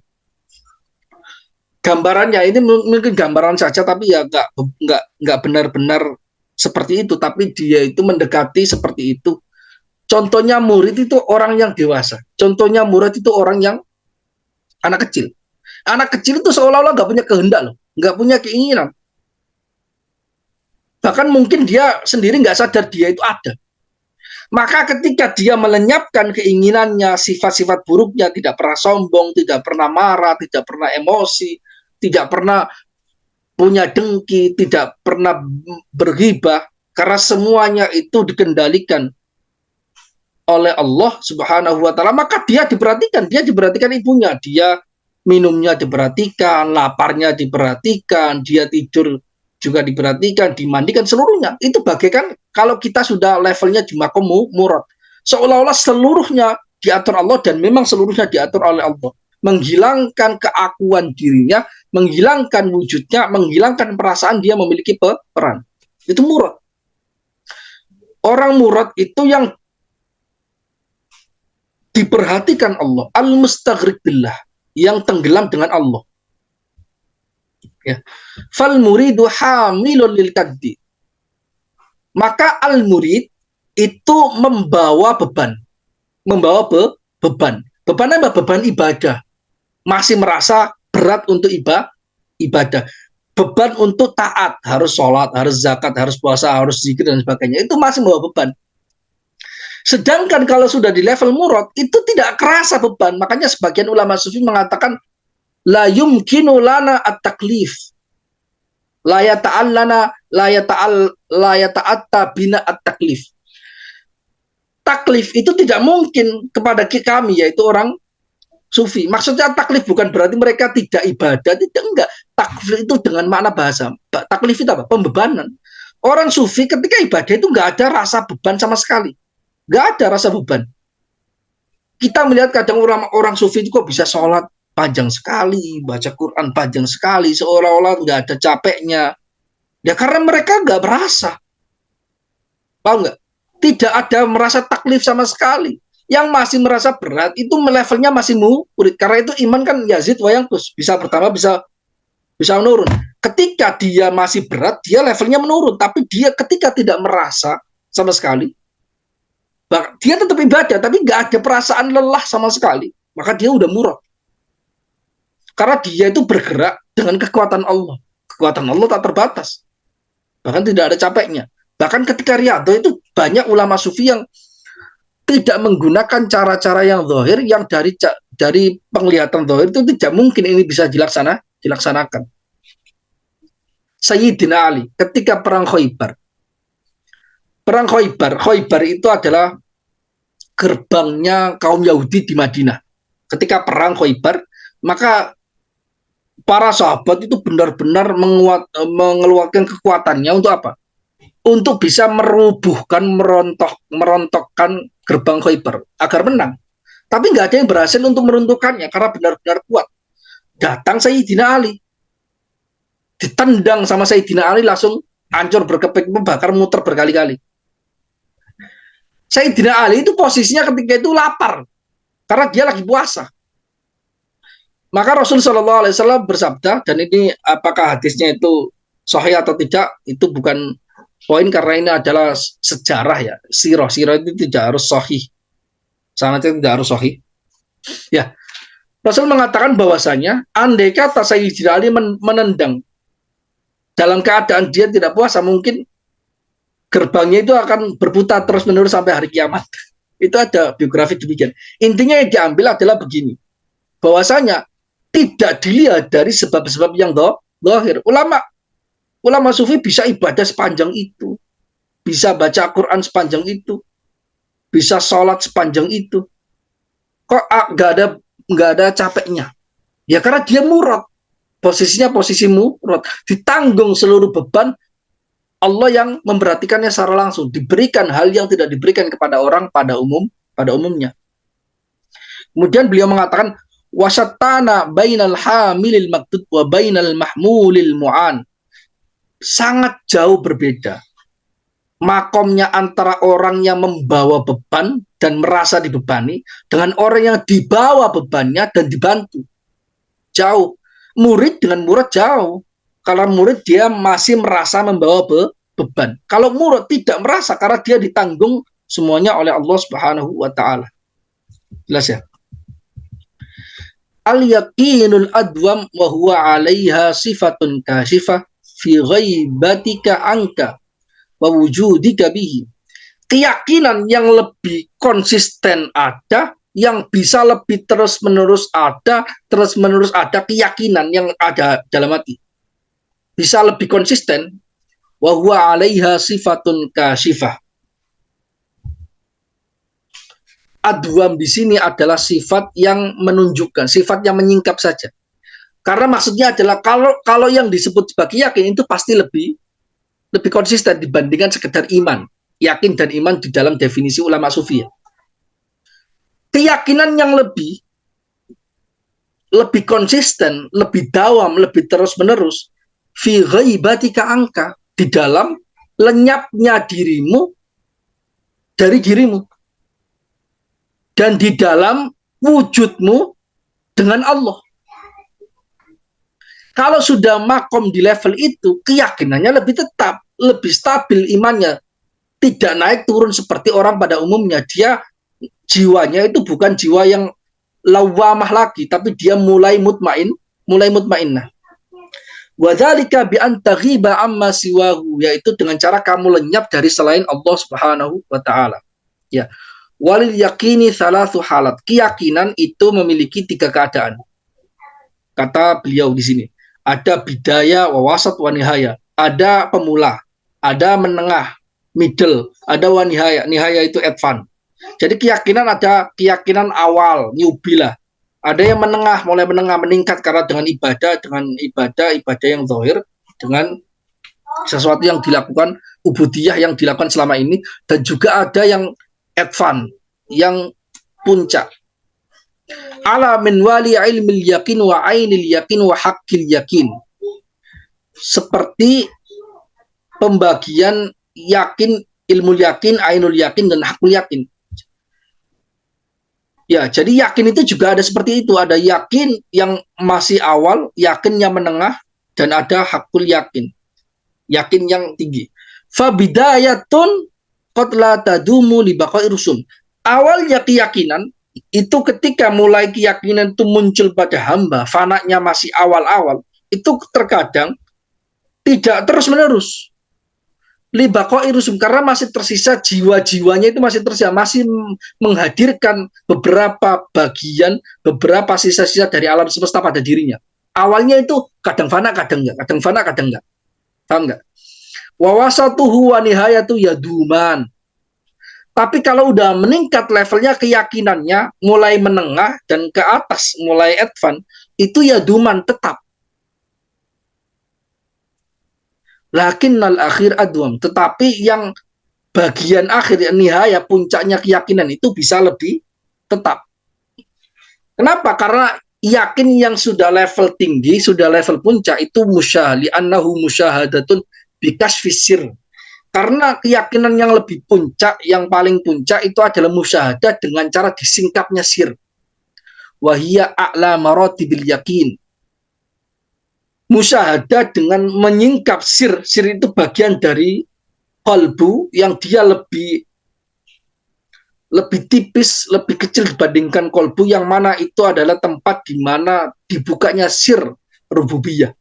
gambarannya ini mungkin gambaran saja, tapi ya nggak benar-benar seperti itu, tapi dia itu mendekati seperti itu. Contohnya murid itu orang yang dewasa, contohnya murid itu orang yang anak kecil. Anak kecil itu seolah-olah nggak punya kehendak loh, nggak punya keinginan. Bahkan mungkin dia sendiri nggak sadar dia itu ada. Maka ketika dia melenyapkan keinginannya, sifat-sifat buruknya, tidak pernah sombong, tidak pernah marah, tidak pernah emosi, tidak pernah punya dengki, tidak pernah berghibah, karena semuanya itu dikendalikan oleh Allah Subhanahu wa taala, maka dia diperhatikan ibunya, dia minumnya diperhatikan, laparnya diperhatikan, dia tidur juga diperhatikan, dimandikan, seluruhnya. Itu bagaikan kalau kita sudah levelnya di makom murad. Seolah-olah seluruhnya diatur Allah dan memang seluruhnya diatur oleh Allah. Menghilangkan keakuan dirinya, menghilangkan wujudnya, menghilangkan perasaan dia memiliki peran. Itu murad. Orang murad itu yang diperhatikan Allah, al-mustaghriq billah, yang tenggelam dengan Allah. Ya. Fal muridu hamilun lil kaddi. Maka al murid itu membawa beban. Membawa beban. Beban apa? Beban ibadah. Masih merasa berat untuk ibadah. Beban untuk taat, harus sholat, harus zakat, harus puasa, harus zikir dan sebagainya. Itu masih membawa beban. Sedangkan kalau sudah di level murad, itu tidak kerasa beban. Makanya sebagian ulama sufi mengatakan la yumkinu lana at-taklif. La yata'atta bina at-taklif. Taklif itu tidak mungkin kepada kami, yaitu orang sufi. Maksudnya taklif bukan berarti mereka tidak ibadah, tidak, enggak. Taklif itu dengan makna bahasa. Taklif itu apa? Pembebanan. Orang sufi ketika ibadah itu enggak ada rasa beban sama sekali. Enggak ada rasa beban. Kita melihat kadang orang sufi itu kok bisa sholat panjang sekali, baca Quran panjang sekali, seolah-olah nggak ada capeknya. Ya karena mereka nggak merasa. Paham nggak? Tidak ada merasa taklif sama sekali. Yang masih merasa berat itu levelnya masih murid. Karena itu iman kan yazid wa yanqus, bisa bertambah, bisa menurun. Ketika dia masih berat, dia levelnya menurun. Tapi dia ketika tidak merasa sama sekali, dia tetap ibadah, tapi nggak ada perasaan lelah sama sekali. Maka dia udah murad. Karena dia itu bergerak dengan kekuatan Allah. Kekuatan Allah tak terbatas. Bahkan tidak ada capeknya. Bahkan ketika riyadhah itu banyak ulama sufi yang tidak menggunakan cara-cara yang zahir, yang dari penglihatan zahir itu tidak mungkin ini bisa dilaksanakan. Sayyidina Ali ketika perang Khaybar. Perang Khaybar itu adalah gerbangnya kaum Yahudi di Madinah. Ketika perang Khaybar, maka para sahabat itu benar-benar mengeluarkan kekuatannya untuk apa? Untuk bisa merubuhkan, merontokkan gerbang Khaybar agar menang. Tapi nggak ada yang berhasil untuk meruntuhkannya karena benar-benar kuat. Datang Sayyidina Ali, ditendang sama Sayyidina Ali, langsung hancur berkeping, membakar, muter berkali-kali. Sayyidina Ali itu posisinya ketika itu lapar karena dia lagi puasa. Maka Rasul Shallallahu Alaihi Wasallam bersabda, dan ini apakah hadisnya itu sahih atau tidak, itu bukan poin karena ini adalah sejarah ya. Sirah itu tidak harus sahih, sanadnya tidak harus sahih. Ya, Rasul mengatakan bahwasanya andai kata Sayyidina Ali menendang dalam keadaan dia tidak puasa, mungkin gerbangnya itu akan berputar terus-menerus sampai hari kiamat. Itu ada biografi demikian. Intinya yang diambil adalah begini, bahwasanya tidak dilihat dari sebab-sebab yang zahir. Ulama sufi bisa ibadah sepanjang itu, bisa baca Quran sepanjang itu, bisa sholat sepanjang itu. Kok nggak ada capeknya? Ya karena dia murad. Posisinya posisi murad. Ditanggung seluruh beban, Allah yang memperhatikannya secara langsung. Diberikan hal yang tidak diberikan kepada orang pada umumnya. Kemudian beliau mengatakan, wasattana bainal hamilil maktub wa bainal mahmulil mu'an. Sangat jauh berbeda makomnya antara orang yang membawa beban dan merasa dibebani dengan orang yang dibawa bebannya dan dibantu. Jauh. Murid dengan murid jauh. Kalau murid dia masih merasa membawa beban. Kalau murid tidak merasa karena dia ditanggung semuanya oleh Allah Subhanahu wa taala. Jelas ya? Al-yaqinul adwam wa huwa 'alaiha sifatun kashifah fi ghaibatika anka wa wujudika bihi. Keyakinan yang lebih konsisten ada, yang bisa lebih terus-menerus ada, keyakinan yang ada dalam hati. Bisa lebih konsisten, wa huwa 'alaiha sifatun kashifah. Adwam di sini adalah sifat yang menunjukkan, sifat yang menyingkap saja. Karena maksudnya adalah kalau yang disebut sebagai yakin itu pasti lebih konsisten dibandingkan sekedar iman. Yakin dan iman di dalam definisi ulama sufi. Keyakinan yang lebih konsisten, lebih dawam, lebih terus-menerus fi ghaibatika angka, di dalam lenyapnya dirimu dari dirimu. Dan di dalam wujudmu dengan Allah. Kalau sudah makom di level itu, keyakinannya lebih tetap, lebih stabil imannya. Tidak naik turun seperti orang pada umumnya. Dia jiwanya itu bukan jiwa yang lawamah lagi, tapi dia mulai mutmainnah. Wadzalika bi an taghiba amma siwahu, yaitu dengan cara kamu lenyap dari selain Allah Subhanahu wa taala. Ya. Walil yakini salasu halat. Keyakinan itu memiliki 3 keadaan. Kata beliau di sini. Ada bidaya, wawasat, wanihaya. Ada pemula, ada menengah, middle, ada wanihaya. Nihaya itu advance. Jadi keyakinan ada keyakinan awal, newbie lah. Ada yang menengah, mulai menengah, meningkat karena dengan ibadah yang zahir, dengan sesuatu yang dilakukan, ubudiyah yang dilakukan selama ini, dan juga ada yang advance, yang puncak. Ala min wali ilmil yakin wa ainil yakin wa haqqil yakin. Seperti pembagian yakin, ilmu yakin, ainul yakin, dan hakul yakin. Ya, jadi yakin itu juga ada seperti itu. Ada yakin yang masih awal, yakin yang menengah, dan ada hakul yakin. Yakin yang tinggi. Fa bidayatun qad la tadumu li baqa'i rusum. Awalnya keyakinan itu ketika mulai keyakinan itu muncul pada hamba, fananya masih awal-awal, itu terkadang tidak terus-menerus. Li baqa'i rusum, karena masih tersisa jiwa-jiwanya itu masih tersisa, masih menghadirkan beberapa bagian, beberapa sisa-sisa dari alam semesta pada dirinya. Awalnya itu kadang fana, kadang enggak, kadang fana, kadang enggak. Paham enggak? Wawasatuhu wa nihayatu yaduman. Tapi kalau udah meningkat levelnya keyakinannya, mulai menengah dan ke atas, mulai advance, itu yaduman tetap. Lakinnal akhir adwam. Tetapi yang bagian akhir, nihaya, puncaknya keyakinan itu bisa lebih tetap. Kenapa? Karena yakin yang sudah level tinggi, sudah level puncak, itu musyahli annahu musyahadatun bikasfisir. Karena keyakinan yang lebih puncak, yang paling puncak itu adalah musyahadah dengan cara disingkapnya sir. Wahiyya a'la maratibil yakin. Musyahadah dengan menyingkap sir. Sir itu bagian dari qalbu yang dia lebih tipis, lebih kecil dibandingkan qalbu, yang mana itu adalah tempat di mana dibukanya sir rububiyah.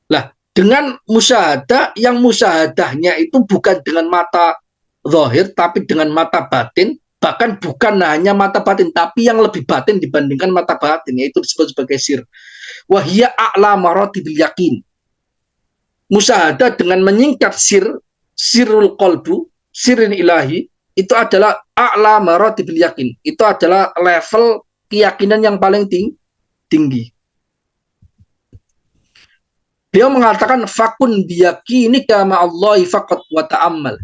Lah, dengan musyahadah, yang musyahadahnya itu bukan dengan mata zahir, tapi dengan mata batin, bahkan bukan hanya mata batin, tapi yang lebih batin dibandingkan mata batin, yaitu disebut sebagai sir. Wahiyya a'la maratibil yakin. Musyahadah dengan menyingkap sirrul qalbu, sirrin ilahi, itu adalah a'la maratibil yakin. Itu adalah level keyakinan yang paling tinggi. Beliau mengatakan fakun biyakinika ma'allahi faqat wa ta'ammal.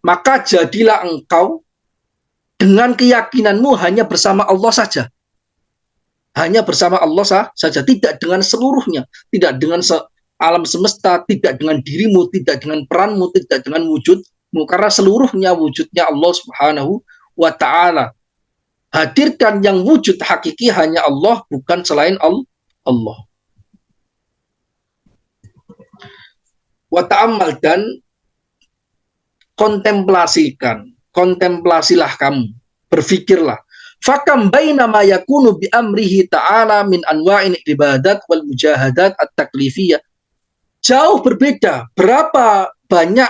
Maka jadilah engkau dengan keyakinanmu hanya bersama Allah saja. Hanya bersama Allah saja, tidak dengan seluruhnya, tidak dengan alam semesta, tidak dengan dirimu, tidak dengan peranmu, tidak dengan wujudmu, karena seluruhnya wujudnya Allah Subhanahu wa ta'ala. Hadirkan yang wujud hakiki hanya Allah, bukan selain Allah. Wa ta'ammal, dan kontemplasilah kamu, berfikirlah. Fakam baina ma yakunu bi amrihi ta'ala min anwa'in ibadat wal mujahadat at-taklifiyah. Jauh berbeda, berapa banyak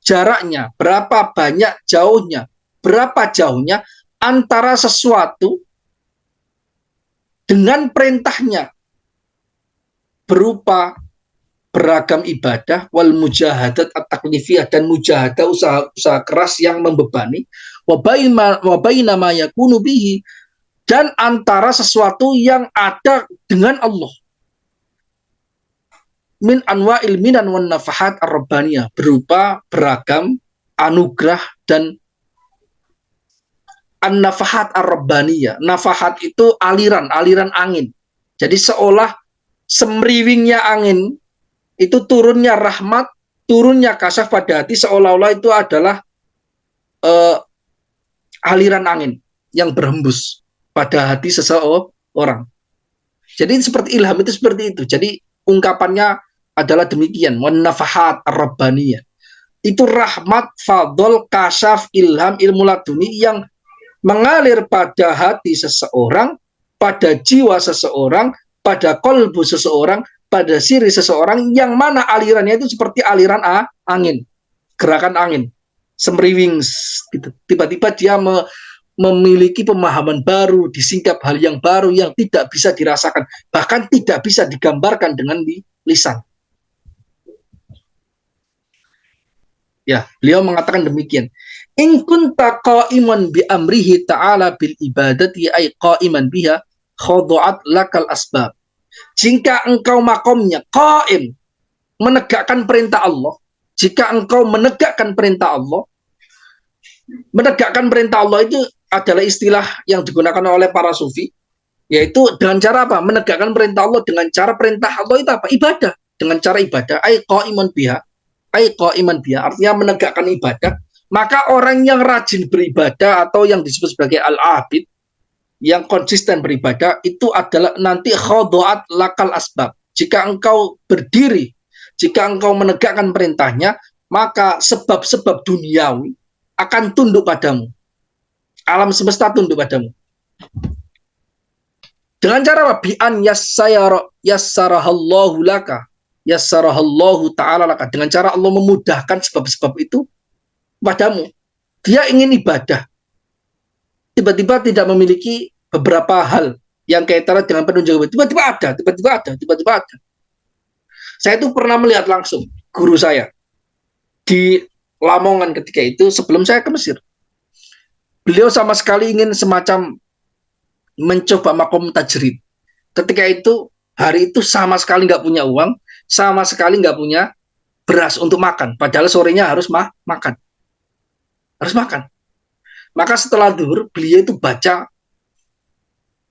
jaraknya, berapa banyak jauhnya, berapa jauhnya antara sesuatu dengan perintahnya berupa beragam ibadah wal mujahadat at-taklifiyah, dan mujahadah usaha keras yang membebani, wa baina ma yakunu bihi, dan antara sesuatu yang ada dengan Allah min anwa'il minan wan nafahat ar-rabbaniyah, berupa beragam anugerah dan an-nafahat ar-rabbaniyah. Nafahat itu aliran angin. Jadi seolah semriwingnya angin itu turunnya rahmat, turunnya kasaf pada hati, seolah-olah itu adalah aliran angin yang berhembus pada hati seseorang. Jadi seperti ilham itu seperti itu. Jadi ungkapannya adalah demikian, wan nafahat ar-rabbaniyah. Itu rahmat, fadl, kasaf, ilham, ilmu laduni yang mengalir pada hati seseorang, pada jiwa seseorang, pada kolbu seseorang, pada siri seseorang, yang mana alirannya itu seperti aliran angin, gerakan angin, semriwing gitu. Tiba-tiba dia memiliki pemahaman baru, disingkap hal yang baru yang tidak bisa dirasakan, bahkan tidak bisa digambarkan dengan lisan. Ya, beliau mengatakan demikian. In kunta qa'iman bi amrihi ta'ala bil ibadati ay qa'iman biha khadu'at lakal asbab. Jika engkau makomnya qa'im, menegakkan perintah Allah, jika engkau menegakkan perintah Allah, menegakkan perintah Allah itu adalah istilah yang digunakan oleh para sufi, yaitu dengan cara apa? Menegakkan perintah Allah dengan cara perintah Allah itu apa? Ibadah. Dengan cara ibadah, ay qa'iman biha, artinya menegakkan ibadah. Maka orang yang rajin beribadah atau yang disebut sebagai al-abid, yang konsisten beribadah, itu adalah nanti khadu'at lakal asbab. Jika engkau berdiri, jika engkau menegakkan perintahnya, maka sebab-sebab duniawi akan tunduk padamu. Alam semesta tunduk padamu. Dengan cara apa? Bi'an yassarahallahu laka, yassarahallahu ta'ala laka. Dengan cara Allah memudahkan sebab-sebab itu padamu. Dia ingin ibadah, tiba-tiba tidak memiliki beberapa hal yang kaitannya dengan penunjuk, tiba-tiba ada. Saya itu pernah melihat langsung guru saya di Lamongan ketika itu sebelum saya ke Mesir. Beliau sama sekali ingin semacam mencoba makom tajrid. Ketika itu, hari itu sama sekali nggak punya uang, sama sekali nggak punya beras untuk makan. Padahal sorenya harus makan. Harus makan. Maka setelah zuhur, beliau itu baca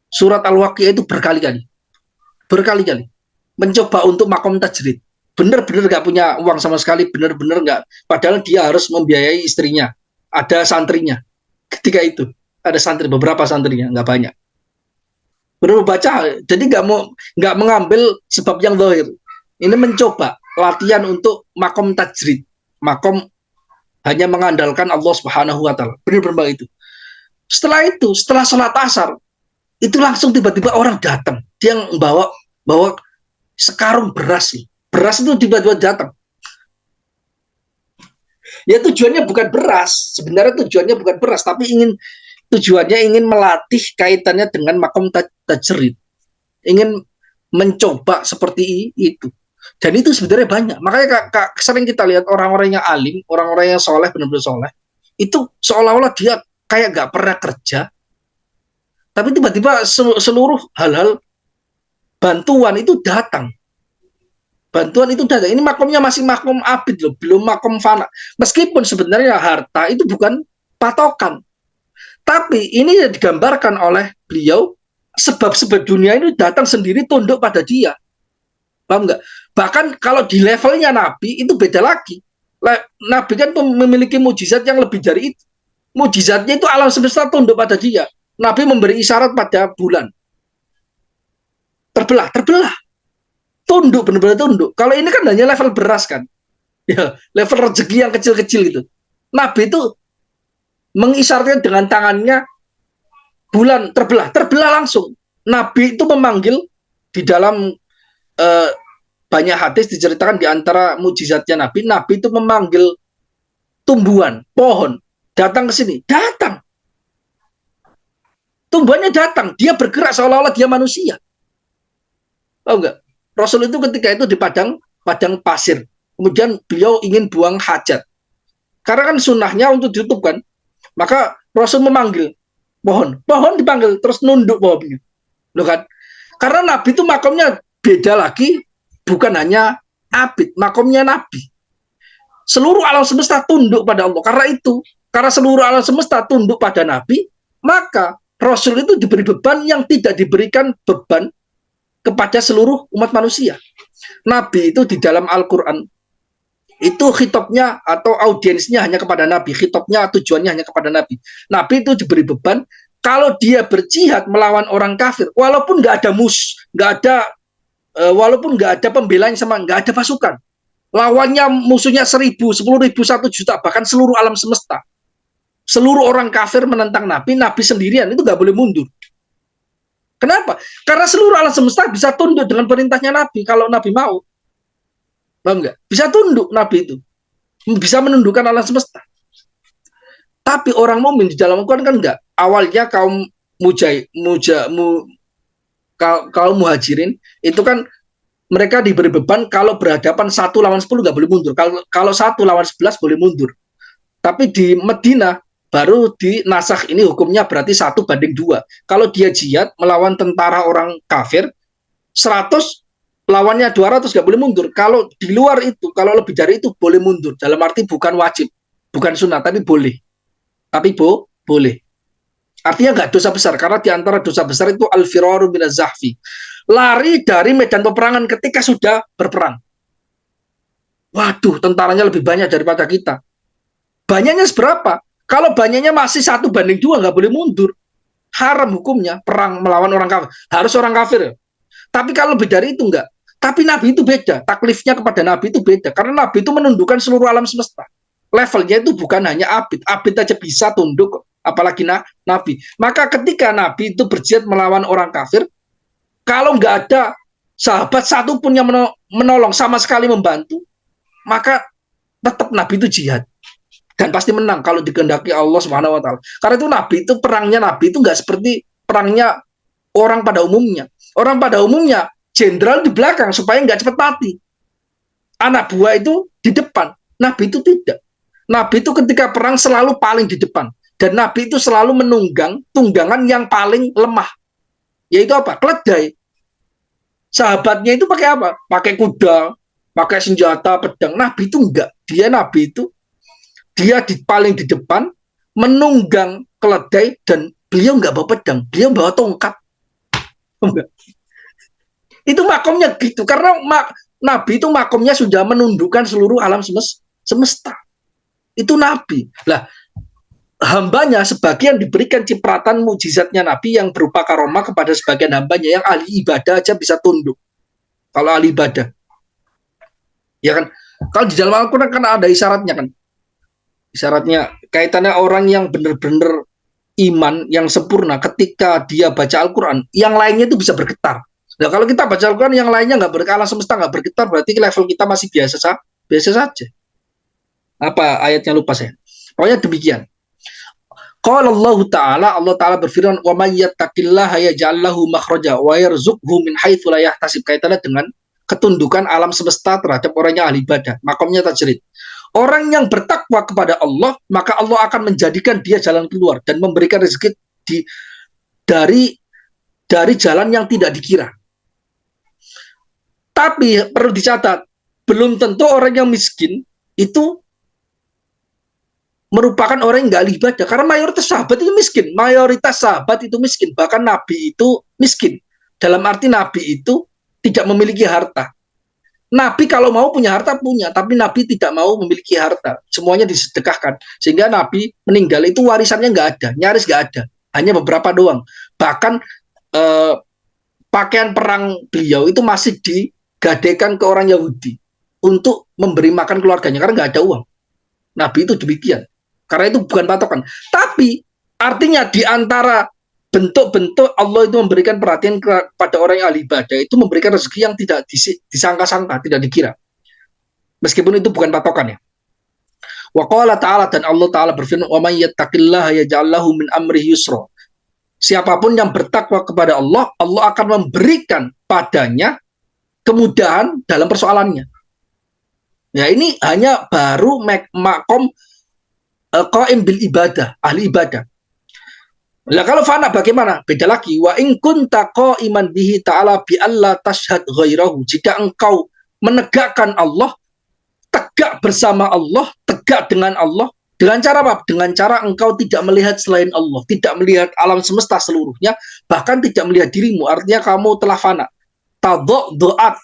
surat Al-Waqiah itu berkali-kali. Mencoba untuk makom tajrid. Benar-benar nggak punya uang sama sekali, benar-benar nggak. Padahal dia harus membiayai istrinya. Ada santrinya. Ketika itu, ada santri, beberapa santrinya, nggak banyak. Benar baca, jadi nggak mengambil sebab yang zahir. Ini mencoba latihan untuk makom tajrid. Makom hanya mengandalkan Allah Subhanahu wa taala. Benar-benar itu. Setelah itu, setelah sholat asar, itu langsung tiba-tiba orang datang. Dia bawa sekarung beras. Beras itu tiba-tiba datang. Ya tujuannya bukan beras. Sebenarnya tujuannya bukan beras, tapi tujuannya ingin melatih kaitannya dengan makom tajrid. Ingin mencoba seperti itu. Dan itu sebenarnya banyak. Makanya sering kita lihat orang-orang yang alim, orang-orang yang soleh, benar-benar soleh, itu seolah-olah dia kayak nggak pernah kerja, tapi tiba-tiba seluruh hal-hal bantuan itu datang. Ini makomnya masih makom abid loh, belum makom fana. Meskipun sebenarnya harta itu bukan patokan, tapi ini yang digambarkan oleh beliau, sebab-sebab dunia ini datang sendiri tunduk pada dia. Paham nggak? Bahkan kalau di levelnya Nabi itu beda lagi. Nabi kan memiliki mujizat yang lebih dari itu. Mujizatnya itu alam semesta tunduk pada dia. Nabi memberi isyarat pada bulan. terbelah, tunduk, benar-benar tunduk. Kalau ini kan hanya level beras kan, ya level rezeki yang kecil-kecil gitu. Nabi itu mengisyaratkan dengan tangannya bulan terbelah langsung. Nabi itu memanggil di dalam banyak hadis diceritakan di antara mujizatnya Nabi itu memanggil tumbuhan, pohon, datang ke sini, datang. Tumbuhannya datang, dia bergerak seolah-olah dia manusia. Tahu nggak? Rasul itu ketika itu di padang pasir, kemudian beliau ingin buang hajat. Karena kan sunnahnya untuk ditutup kan, maka Rasul memanggil pohon dipanggil, terus nunduk pohonnya. Loh kan? Karena Nabi itu makomnya beda lagi, bukan hanya abid, makomnya Nabi. Seluruh alam semesta tunduk pada Allah. Karena seluruh alam semesta tunduk pada Nabi, maka Rasul itu diberi beban yang tidak diberikan beban kepada seluruh umat manusia. Nabi itu di dalam Al-Quran itu khitabnya atau audiensnya hanya kepada Nabi, khitabnya tujuannya hanya kepada Nabi. Nabi itu diberi beban kalau dia berjihad melawan orang kafir, walaupun nggak ada walaupun nggak ada pembelanya, sama nggak ada pasukan, lawannya musuhnya 1.000, 10.000, 1 juta, bahkan seluruh alam semesta, seluruh orang kafir menentang Nabi sendirian itu nggak boleh mundur. Kenapa? Karena seluruh alam semesta bisa tunduk dengan perintahnya Nabi kalau Nabi mau. Paham nggak? Bisa tunduk Nabi itu. Bisa menundukkan alam semesta. Tapi orang mukmin di dalam Al-Quran kan enggak. Awalnya kaum kaum muhajirin itu kan mereka diberi beban kalau berhadapan 1 lawan 10 nggak boleh mundur. Kalau 1 lawan 11 boleh mundur. Tapi di Madinah baru dinasakh ini hukumnya berarti 1:2. Kalau dia jihad melawan tentara orang kafir 100 lawannya 200 nggak boleh mundur. Kalau di luar itu, kalau lebih dari itu boleh mundur. Dalam arti bukan wajib, bukan sunnah, tapi boleh. Boleh. Artinya nggak dosa besar, karena di antara dosa besar itu al-firaru minaz zahfi. Lari dari medan peperangan ketika sudah berperang. Waduh, tentaranya lebih banyak daripada kita. Banyaknya seberapa? Kalau banyaknya masih 1:2 nggak boleh mundur. Haram hukumnya perang melawan orang kafir. Harus orang kafir. Tapi kalau lebih dari itu enggak. Tapi Nabi itu beda. Taklifnya kepada Nabi itu beda. Karena Nabi itu menundukkan seluruh alam semesta. Levelnya itu bukan hanya abid. Abid aja bisa tunduk, apalagi Nabi. Maka ketika Nabi itu berjihad melawan orang kafir, kalau nggak ada sahabat satupun yang menolong, sama sekali membantu, maka tetap Nabi itu jihad. Dan pasti menang kalau dikehendaki Allah Subhanahu wa taala. Karena itu Nabi itu perangnya Nabi itu nggak seperti perangnya orang pada umumnya. Orang pada umumnya jenderal di belakang supaya nggak cepat mati. Anak buah itu di depan. Nabi itu tidak. Nabi itu ketika perang selalu paling di depan. Dan Nabi itu selalu menunggang tunggangan yang paling lemah. Yaitu apa? Keledai. Sahabatnya itu pakai apa? Pakai kuda, pakai senjata, pedang. Nabi itu enggak. Dia paling di depan, menunggang keledai, dan beliau nggak bawa pedang. Beliau bawa tongkat. Enggak. Itu makomnya gitu, karena Nabi itu makomnya sudah menundukkan seluruh alam semesta. Itu Nabi. Lah, hambanya sebagian diberikan cipratan mujizatnya Nabi yang berupa karomah kepada sebagian hambanya yang ahli ibadah aja bisa tunduk. Kalau ahli ibadah, ya kan? Kalau di dalam Al-Quran kan ada isyaratnya kan? Isyaratnya kaitannya orang yang benar-benar iman yang sempurna ketika dia baca Al-Quran, yang lainnya itu bisa bergetar. Nah, kalau kita baca Al-Quran yang lainnya nggak berkala semesta nggak bergetar, berarti level kita masih biasa saja. Apa ayatnya lupa saya. Pokoknya demikian. Qala Allah Ta'ala berfirman, wa may yattaqillaha yaj'al lahu makhraja wa yarzuqhu min haitsu la yahtasib. Kaitannya dengan ketundukan alam semesta terhadap orang yang ahli ibadah. Makomnya tajrid. Orang yang bertakwa kepada Allah, maka Allah akan menjadikan dia jalan keluar dan memberikan rezeki dari jalan yang tidak dikira. Tapi perlu dicatat, belum tentu orang yang miskin itu merupakan orang yang nggak ahli ibadah. Karena mayoritas sahabat itu miskin. Mayoritas sahabat itu miskin. Bahkan Nabi itu miskin. Dalam arti Nabi itu tidak memiliki harta. Nabi kalau mau punya harta punya, tapi Nabi tidak mau memiliki harta. Semuanya disedekahkan. Sehingga Nabi meninggal itu warisannya nggak ada. Nyaris nggak ada. Hanya beberapa doang. Bahkan pakaian perang beliau itu masih digadaikan ke orang Yahudi untuk memberi makan keluarganya karena nggak ada uang. Nabi itu demikian. Karena itu bukan patokan. Tapi artinya di antara bentuk-bentuk Allah itu memberikan perhatian kepada orang yang ahli ibadah, itu memberikan rezeki yang tidak disangka-sangka, tidak dikira. Meskipun itu bukan patokannya. Wa qala ta'ala, dan Allah Ta'ala berfirman, wa may yattaqillaha yaj'al lahu min amrihi yusra. Siapapun yang bertakwa kepada Allah, Allah akan memberikan padanya kemudahan dalam persoalannya. Ya, ini hanya baru makom qaim bil ibadah, ahli ibadah. Lah kalau fana bagaimana? Beda lagi. Wa in kunta qa'iman bihi ta'ala bi alla tashhad ghairahu. Jika engkau menegakkan Allah, tegak bersama Allah, tegak dengan Allah, dengan cara apa? Dengan cara engkau tidak melihat selain Allah, tidak melihat alam semesta seluruhnya, bahkan tidak melihat dirimu. Artinya kamu telah fana. Taddu'at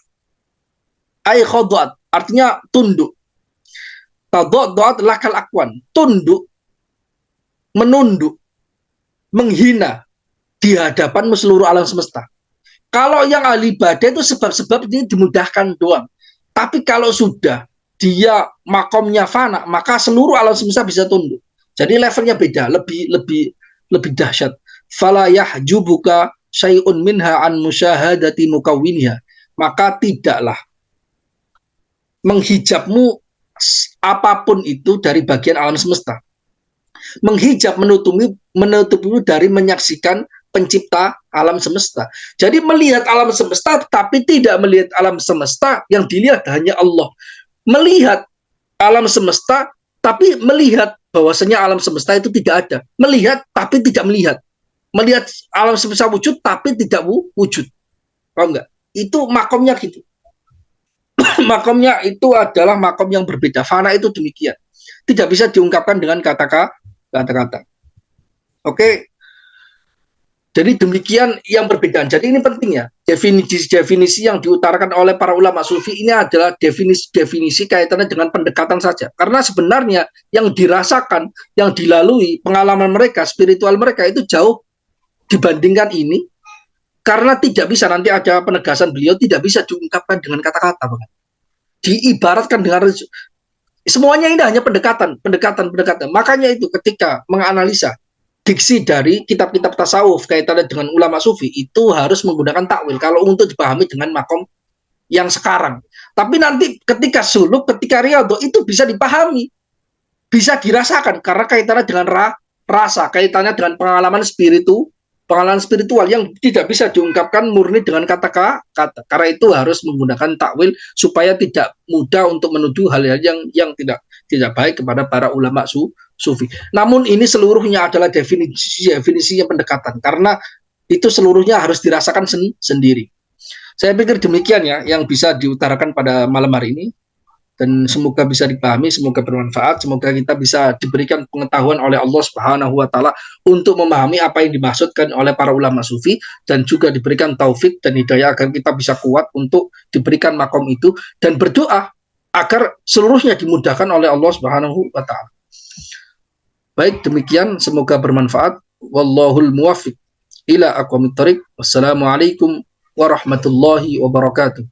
ay khaddu'at, artinya tunduk. Taddu'at lakal akwan, tunduk, menunduk, menghina di hadapan seluruh alam semesta. Kalau yang ahli ibadah itu sebab-sebab ini dimudahkan doang. Tapi kalau sudah dia makomnya fana, maka seluruh alam semesta bisa tunduk. Jadi levelnya beda, lebih dahsyat. Fala yahjubuka syai'un minha an musyahadati mukawwinha. Maka tidaklah menghijabmu apapun itu dari bagian alam semesta. Menghijab, menutupi dari menyaksikan pencipta alam semesta. Jadi melihat alam semesta tapi tidak melihat alam semesta, yang dilihat hanya Allah. Melihat alam semesta tapi melihat bahwasanya alam semesta itu tidak ada. Melihat tapi tidak melihat. Melihat alam semesta wujud tapi tidak wujud. Paham enggak? Itu makomnya gitu. Makomnya itu adalah makom yang berbeda. Fana itu demikian. Tidak bisa diungkapkan dengan kata-kata. Oke. Jadi demikian yang berbeda. Jadi ini penting ya. Definisi yang diutarakan oleh para ulama sufi ini adalah definisi kaitannya dengan pendekatan saja. Karena sebenarnya yang dirasakan, yang dilalui, pengalaman mereka, spiritual mereka itu jauh dibandingkan ini. Karena tidak bisa, nanti ada penegasan beliau, tidak bisa diungkapkan dengan kata-kata. Diibaratkan dengan semuanya ini hanya pendekatan. Makanya itu ketika menganalisa diksi dari kitab-kitab tasawuf kaitannya dengan ulama sufi itu harus menggunakan takwil kalau untuk dipahami dengan makom yang sekarang. Tapi nanti ketika suluk, ketika riyadhah itu bisa dipahami, bisa dirasakan karena kaitannya dengan rasa, kaitannya dengan pengalaman spiritual yang tidak bisa diungkapkan murni dengan kata-kata. Karena itu harus menggunakan takwil supaya tidak mudah untuk menuduh hal-hal yang tidak baik kepada para ulama sufi. Namun ini seluruhnya adalah definisi yang pendekatan karena itu seluruhnya harus dirasakan sendiri. Saya pikir demikian ya yang bisa diutarakan pada malam hari ini. Dan semoga bisa dipahami, semoga bermanfaat, semoga kita bisa diberikan pengetahuan oleh Allah Subhanahu wa Ta'ala untuk memahami apa yang dimaksudkan oleh para ulama sufi, dan juga diberikan taufik dan hidayah agar kita bisa kuat untuk diberikan makom itu, dan berdoa agar seluruhnya dimudahkan oleh Allah Subhanahu wa Ta'ala. Baik, demikian, semoga bermanfaat. Wallahul muwaffiq ila aqwamit thoriq. Wassalamualaikum warahmatullahi wabarakatuh.